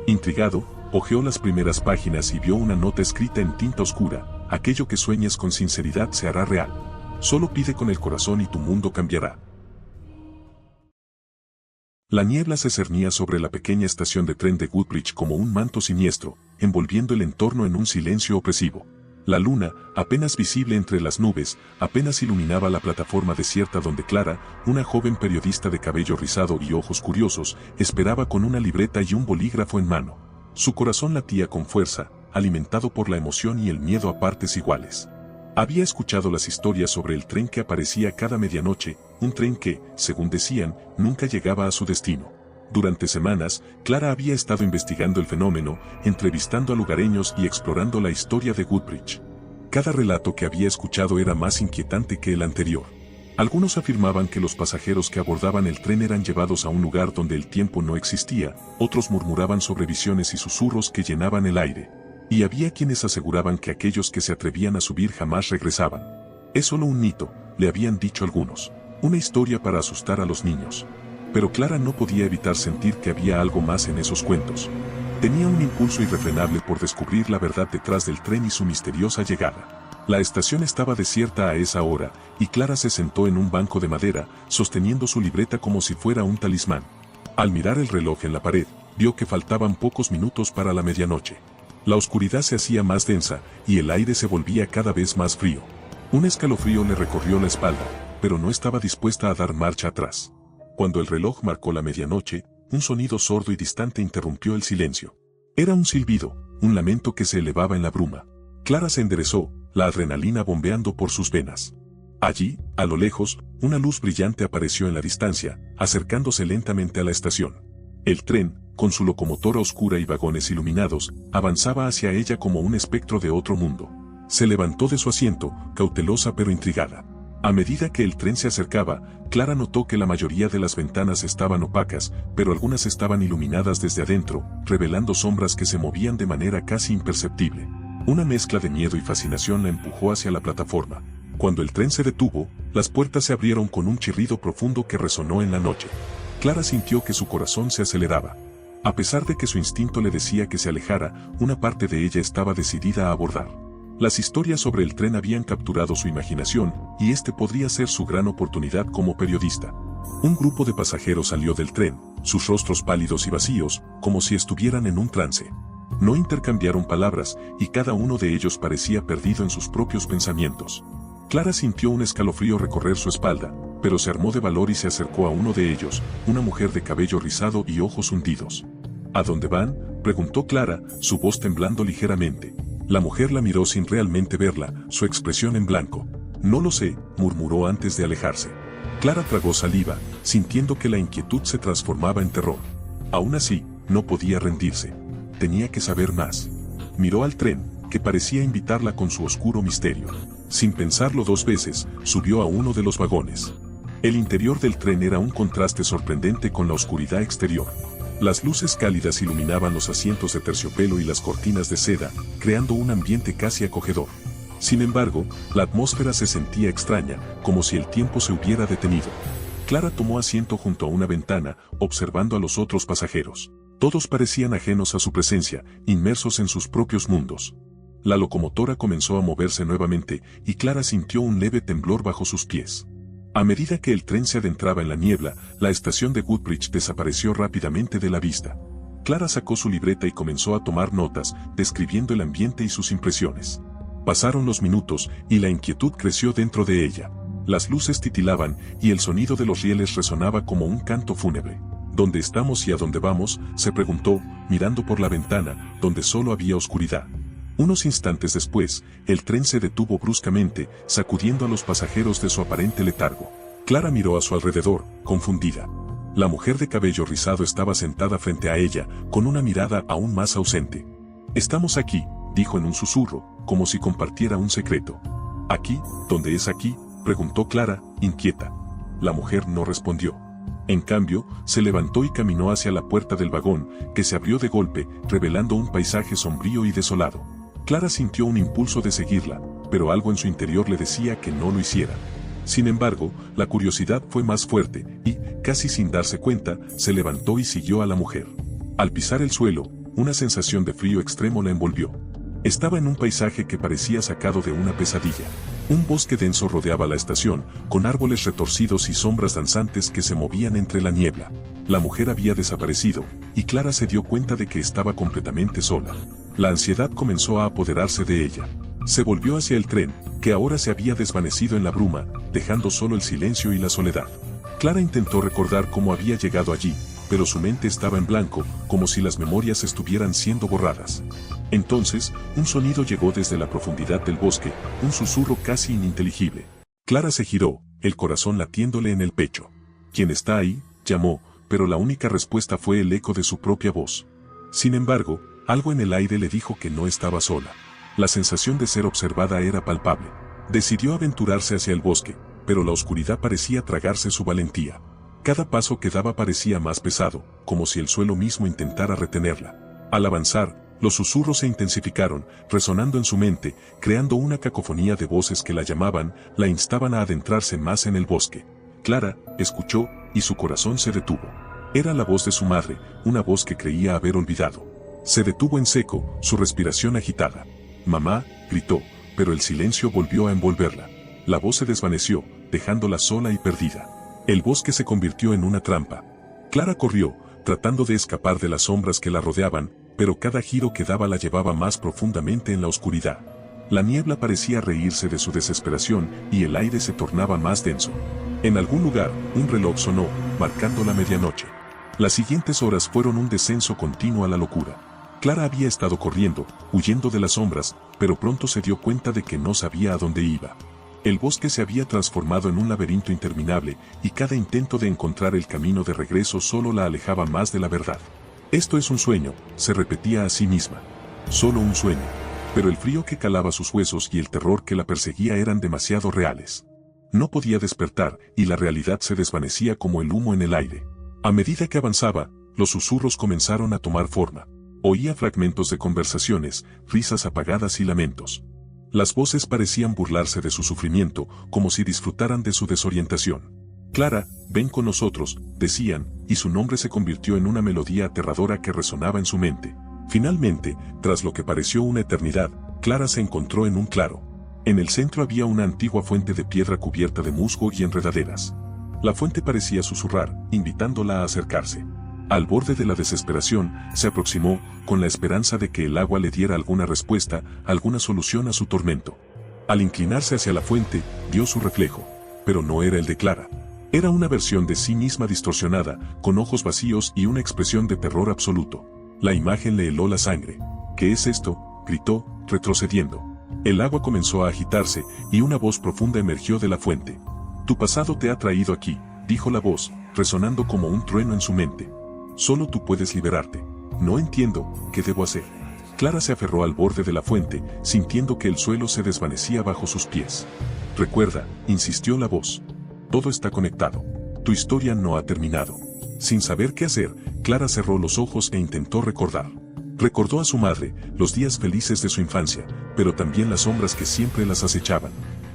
Intrigado, hojeó las primeras páginas y vio una nota escrita en tinta oscura: «Aquello que sueñes con sinceridad se hará real. Solo pide con el corazón y tu mundo cambiará». La niebla se cernía sobre la pequeña estación de tren de Woodbridge como un manto siniestro, envolviendo el entorno en un silencio opresivo. La luna, apenas visible entre las nubes, apenas iluminaba la plataforma desierta donde Clara, una joven periodista de cabello rizado y ojos curiosos, esperaba con una libreta y un bolígrafo en mano. Su corazón latía con fuerza, alimentado por la emoción y el miedo a partes iguales. Había escuchado las historias sobre el tren que aparecía cada medianoche, un tren que, según decían, nunca llegaba a su destino. Durante semanas, Clara había estado investigando el fenómeno, entrevistando a lugareños y explorando la historia de Woodbridge. Cada relato que había escuchado era más inquietante que el anterior. Algunos afirmaban que los pasajeros que abordaban el tren eran llevados a un lugar donde el tiempo no existía, otros murmuraban sobre visiones y susurros que llenaban el aire. Y había quienes aseguraban que aquellos que se atrevían a subir jamás regresaban. Es solo un mito, le habían dicho algunos. Una historia para asustar a los niños. Pero Clara no podía evitar sentir que había algo más en esos cuentos. Tenía un impulso irrefrenable por descubrir la verdad detrás del tren y su misteriosa llegada. La estación estaba desierta a esa hora, y Clara se sentó en un banco de madera, sosteniendo su libreta como si fuera un talismán. Al mirar el reloj en la pared, vio que faltaban pocos minutos para la medianoche. La oscuridad se hacía más densa, y el aire se volvía cada vez más frío. Un escalofrío le recorrió la espalda, pero no estaba dispuesta a dar marcha atrás. Cuando el reloj marcó la medianoche, un sonido sordo y distante interrumpió el silencio. Era un silbido, un lamento que se elevaba en la bruma. Clara se enderezó, la adrenalina bombeando por sus venas. Allí, a lo lejos, una luz brillante apareció en la distancia, acercándose lentamente a la estación. El tren, con su locomotora oscura y vagones iluminados, avanzaba hacia ella como un espectro de otro mundo. Se levantó de su asiento, cautelosa pero intrigada. A medida que el tren se acercaba, Clara notó que la mayoría de las ventanas estaban opacas, pero algunas estaban iluminadas desde adentro, revelando sombras que se movían de manera casi imperceptible. Una mezcla de miedo y fascinación la empujó hacia la plataforma. Cuando el tren se detuvo, las puertas se abrieron con un chirrido profundo que resonó en la noche. Clara sintió que su corazón se aceleraba. A pesar de que su instinto le decía que se alejara, una parte de ella estaba decidida a abordar. Las historias sobre el tren habían capturado su imaginación, y este podría ser su gran oportunidad como periodista. Un grupo de pasajeros salió del tren, sus rostros pálidos y vacíos, como si estuvieran en un trance. No intercambiaron palabras, y cada uno de ellos parecía perdido en sus propios pensamientos. Clara sintió un escalofrío recorrer su espalda, pero se armó de valor y se acercó a uno de ellos, una mujer de cabello rizado y ojos hundidos. ¿A dónde van?, preguntó Clara, su voz temblando ligeramente. La mujer la miró sin realmente verla, su expresión en blanco. No lo sé, murmuró antes de alejarse. Clara tragó saliva, sintiendo que la inquietud se transformaba en terror. Aún así, no podía rendirse. Tenía que saber más. Miró al tren, que parecía invitarla con su oscuro misterio. Sin pensarlo dos veces, subió a uno de los vagones. El interior del tren era un contraste sorprendente con la oscuridad exterior. Las luces cálidas iluminaban los asientos de terciopelo y las cortinas de seda, creando un ambiente casi acogedor. Sin embargo, la atmósfera se sentía extraña, como si el tiempo se hubiera detenido. Clara tomó asiento junto a una ventana, observando a los otros pasajeros. Todos parecían ajenos a su presencia, inmersos en sus propios mundos. La locomotora comenzó a moverse nuevamente, y Clara sintió un leve temblor bajo sus pies. A medida que el tren se adentraba en la niebla, la estación de Woodbridge desapareció rápidamente de la vista. Clara sacó su libreta y comenzó a tomar notas, describiendo el ambiente y sus impresiones. Pasaron los minutos, y la inquietud creció dentro de ella. Las luces titilaban, y el sonido de los rieles resonaba como un canto fúnebre. ¿Dónde estamos y a dónde vamos?, se preguntó, mirando por la ventana, donde solo había oscuridad. Unos instantes después, el tren se detuvo bruscamente, sacudiendo a los pasajeros de su aparente letargo. Clara miró a su alrededor, confundida. La mujer de cabello rizado estaba sentada frente a ella, con una mirada aún más ausente. «Estamos aquí», dijo en un susurro, como si compartiera un secreto. «¿Aquí? ¿Dónde es aquí?», preguntó Clara, inquieta. La mujer no respondió. En cambio, se levantó y caminó hacia la puerta del vagón, que se abrió de golpe, revelando un paisaje sombrío y desolado. Clara sintió un impulso de seguirla, pero algo en su interior le decía que no lo hiciera. Sin embargo, la curiosidad fue más fuerte, y, casi sin darse cuenta, se levantó y siguió a la mujer. Al pisar el suelo, una sensación de frío extremo la envolvió. Estaba en un paisaje que parecía sacado de una pesadilla. Un bosque denso rodeaba la estación, con árboles retorcidos y sombras danzantes que se movían entre la niebla. La mujer había desaparecido, y Clara se dio cuenta de que estaba completamente sola. La ansiedad comenzó a apoderarse de ella. Se volvió hacia el tren, que ahora se había desvanecido en la bruma, dejando solo el silencio y la soledad. Clara intentó recordar cómo había llegado allí, pero su mente estaba en blanco, como si las memorias estuvieran siendo borradas. Entonces, un sonido llegó desde la profundidad del bosque, un susurro casi ininteligible. Clara se giró, el corazón latiéndole en el pecho. ¿Quién está ahí?, llamó, pero la única respuesta fue el eco de su propia voz. Sin embargo, algo en el aire le dijo que no estaba sola. La sensación de ser observada era palpable. Decidió aventurarse hacia el bosque, pero la oscuridad parecía tragarse su valentía. Cada paso que daba parecía más pesado, como si el suelo mismo intentara retenerla. Al avanzar, los susurros se intensificaron, resonando en su mente, creando una cacofonía de voces que la llamaban, la instaban a adentrarse más en el bosque. Clara escuchó, y su corazón se detuvo. Era la voz de su madre, una voz que creía haber olvidado. Se detuvo en seco, su respiración agitada. «Mamá», gritó, pero el silencio volvió a envolverla. La voz se desvaneció, dejándola sola y perdida. El bosque se convirtió en una trampa. Clara corrió, tratando de escapar de las sombras que la rodeaban, pero cada giro que daba la llevaba más profundamente en la oscuridad. La niebla parecía reírse de su desesperación y el aire se tornaba más denso. En algún lugar, un reloj sonó, marcando la medianoche. Las siguientes horas fueron un descenso continuo a la locura. Clara había estado corriendo, huyendo de las sombras, pero pronto se dio cuenta de que no sabía a dónde iba. El bosque se había transformado en un laberinto interminable, y cada intento de encontrar el camino de regreso solo la alejaba más de la verdad. «Esto es un sueño», se repetía a sí misma. «Solo un sueño». Pero el frío que calaba sus huesos y el terror que la perseguía eran demasiado reales. No podía despertar, y la realidad se desvanecía como el humo en el aire. A medida que avanzaba, los susurros comenzaron a tomar forma. Oía fragmentos de conversaciones, risas apagadas y lamentos. Las voces parecían burlarse de su sufrimiento, como si disfrutaran de su desorientación. «Clara, ven con nosotros», decían, y su nombre se convirtió en una melodía aterradora que resonaba en su mente. Finalmente, tras lo que pareció una eternidad, Clara se encontró en un claro. En el centro había una antigua fuente de piedra cubierta de musgo y enredaderas. La fuente parecía susurrar, invitándola a acercarse. Al borde de la desesperación, se aproximó, con la esperanza de que el agua le diera alguna respuesta, alguna solución a su tormento. Al inclinarse hacia la fuente, vio su reflejo, pero no era el de Clara. Era una versión de sí misma distorsionada, con ojos vacíos y una expresión de terror absoluto. La imagen le heló la sangre. «¿Qué es esto?», gritó, retrocediendo. El agua comenzó a agitarse, y una voz profunda emergió de la fuente. «Tu pasado te ha traído aquí», dijo la voz, resonando como un trueno en su mente. «Solo tú puedes liberarte. No entiendo, ¿qué debo hacer?». Clara se aferró al borde de la fuente, sintiendo que el suelo se desvanecía bajo sus pies. «Recuerda», insistió la voz. «Todo está conectado. Tu historia no ha terminado». Sin saber qué hacer, Clara cerró los ojos e intentó recordar. Recordó a su madre, los días felices de su infancia, pero también las sombras que siempre las acechaban.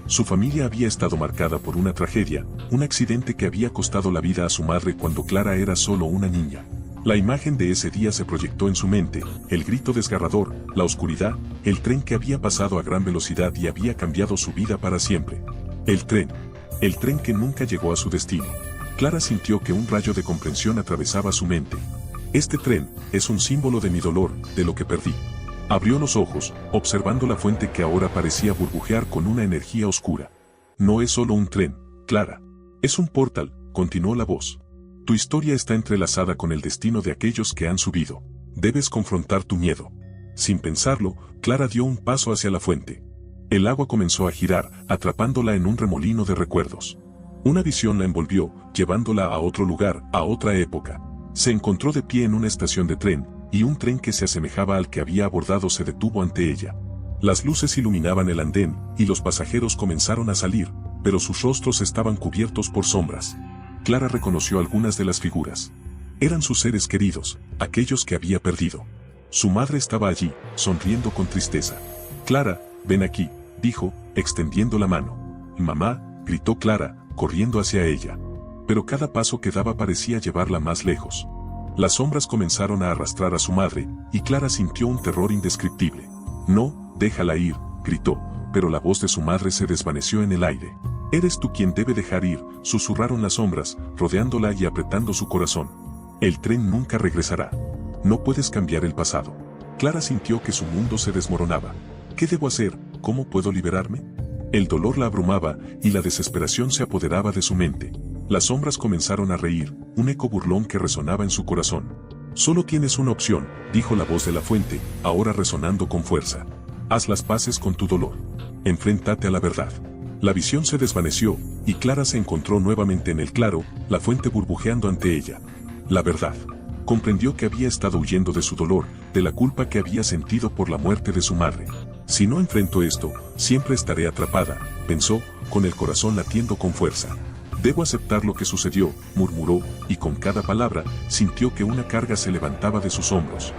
Su familia había estado marcada por una tragedia, un accidente que había costado la vida a su madre cuando Clara era solo una niña. La imagen de ese día se proyectó en su mente, el grito desgarrador, la oscuridad, el tren que había pasado a gran velocidad y había cambiado su vida para siempre. El tren que nunca llegó a su destino. Clara sintió que un rayo de comprensión atravesaba su mente. «Este tren es un símbolo de mi dolor, de lo que perdí». Abrió los ojos, observando la fuente que ahora parecía burbujear con una energía oscura. «No es solo un tren, Clara. Es un portal», continuó la voz. «Tu historia está entrelazada con el destino de aquellos que han subido. Debes confrontar tu miedo». Sin pensarlo, Clara dio un paso hacia la fuente. El agua comenzó a girar, atrapándola en un remolino de recuerdos. Una visión la envolvió, llevándola a otro lugar, a otra época. Se encontró de pie en una estación de tren, y un tren que se asemejaba al que había abordado se detuvo ante ella. Las luces iluminaban el andén, y los pasajeros comenzaron a salir, pero sus rostros estaban cubiertos por sombras. Clara reconoció algunas de las figuras. Eran sus seres queridos, aquellos que había perdido. Su madre estaba allí, sonriendo con tristeza. «Clara, ven aquí», dijo, extendiendo la mano. «Mamá», gritó Clara, corriendo hacia ella. Pero cada paso que daba parecía llevarla más lejos. Las sombras comenzaron a arrastrar a su madre, y Clara sintió un terror indescriptible. «No, déjala ir», gritó, pero la voz de su madre se desvaneció en el aire. «Eres tú quien debe dejar ir», susurraron las sombras, rodeándola y apretando su corazón. «El tren nunca regresará. No puedes cambiar el pasado». Clara sintió que su mundo se desmoronaba. «¿Qué debo hacer?», ¿Cómo puedo liberarme? El dolor la abrumaba y la desesperación se apoderaba de su mente. Las sombras comenzaron a reír, un eco burlón que resonaba en su corazón. Solo tienes una opción, dijo la voz de la fuente, ahora resonando con fuerza. Haz las paces con tu dolor. Enfréntate a la verdad. La visión se desvaneció, y Clara se encontró nuevamente en el claro, la fuente burbujeando ante ella. La verdad. Comprendió que había estado huyendo de su dolor, de la culpa que había sentido por la muerte de su madre. Si no enfrento esto, siempre estaré atrapada, pensó, con el corazón latiendo con fuerza. Debo aceptar lo que sucedió, murmuró, y con cada palabra, sintió que una carga se levantaba de sus hombros.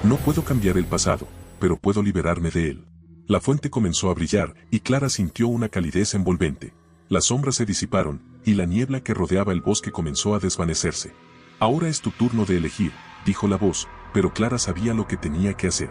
No puedo cambiar el pasado, pero puedo liberarme de él. La fuente comenzó a brillar, y Clara sintió una calidez envolvente. Las sombras se disiparon, y la niebla que rodeaba el bosque comenzó a desvanecerse. Ahora es tu turno de elegir, dijo la voz, pero Clara sabía lo que tenía que hacer.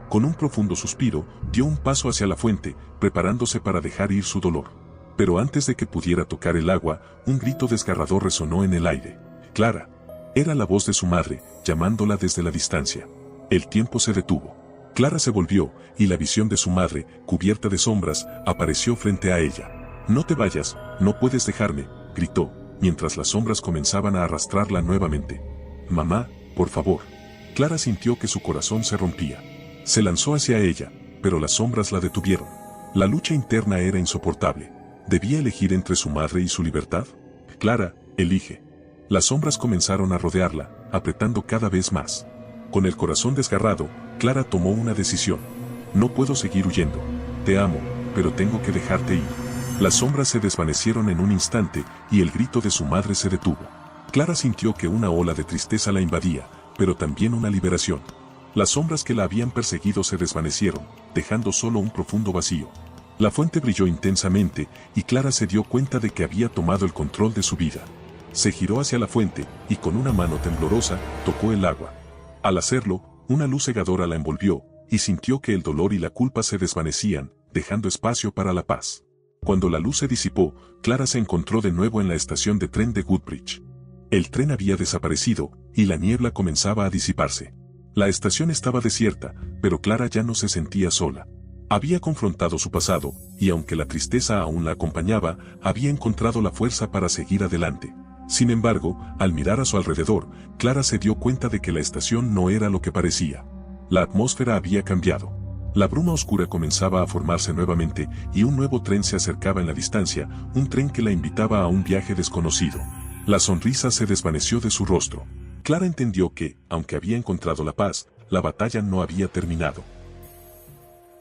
Con un profundo suspiro, dio un paso hacia la fuente, preparándose para dejar ir su dolor. Pero antes de que pudiera tocar el agua, un grito desgarrador resonó en el aire. ¡Clara! Era la voz de su madre, llamándola desde la distancia. El tiempo se detuvo. Clara se volvió, y la visión de su madre, cubierta de sombras, apareció frente a ella. «No te vayas, no puedes dejarme», gritó, mientras las sombras comenzaban a arrastrarla nuevamente. «Mamá, por favor». Clara sintió que su corazón se rompía. Se lanzó hacia ella, pero las sombras la detuvieron. La lucha interna era insoportable. ¿Debía elegir entre su madre y su libertad? Clara, elige. Las sombras comenzaron a rodearla, apretando cada vez más. Con el corazón desgarrado, Clara tomó una decisión. No puedo seguir huyendo. Te amo, pero tengo que dejarte ir. Las sombras se desvanecieron en un instante, y el grito de su madre se detuvo. Clara sintió que una ola de tristeza la invadía, pero también una liberación. Las sombras que la habían perseguido se desvanecieron, dejando solo un profundo vacío. La fuente brilló intensamente, y Clara se dio cuenta de que había tomado el control de su vida. Se giró hacia la fuente, y con una mano temblorosa, tocó el agua. Al hacerlo, una luz cegadora la envolvió, y sintió que el dolor y la culpa se desvanecían, dejando espacio para la paz. Cuando la luz se disipó, Clara se encontró de nuevo en la estación de tren de Woodbridge. El tren había desaparecido, y la niebla comenzaba a disiparse. La estación estaba desierta, pero Clara ya no se sentía sola. Había confrontado su pasado, y aunque la tristeza aún la acompañaba, había encontrado la fuerza para seguir adelante. Sin embargo, al mirar a su alrededor, Clara se dio cuenta de que la estación no era lo que parecía. La atmósfera había cambiado. La bruma oscura comenzaba a formarse nuevamente, y un nuevo tren se acercaba en la distancia, un tren que la invitaba a un viaje desconocido. La sonrisa se desvaneció de su rostro. Clara entendió que, aunque había encontrado la paz, la batalla no había terminado.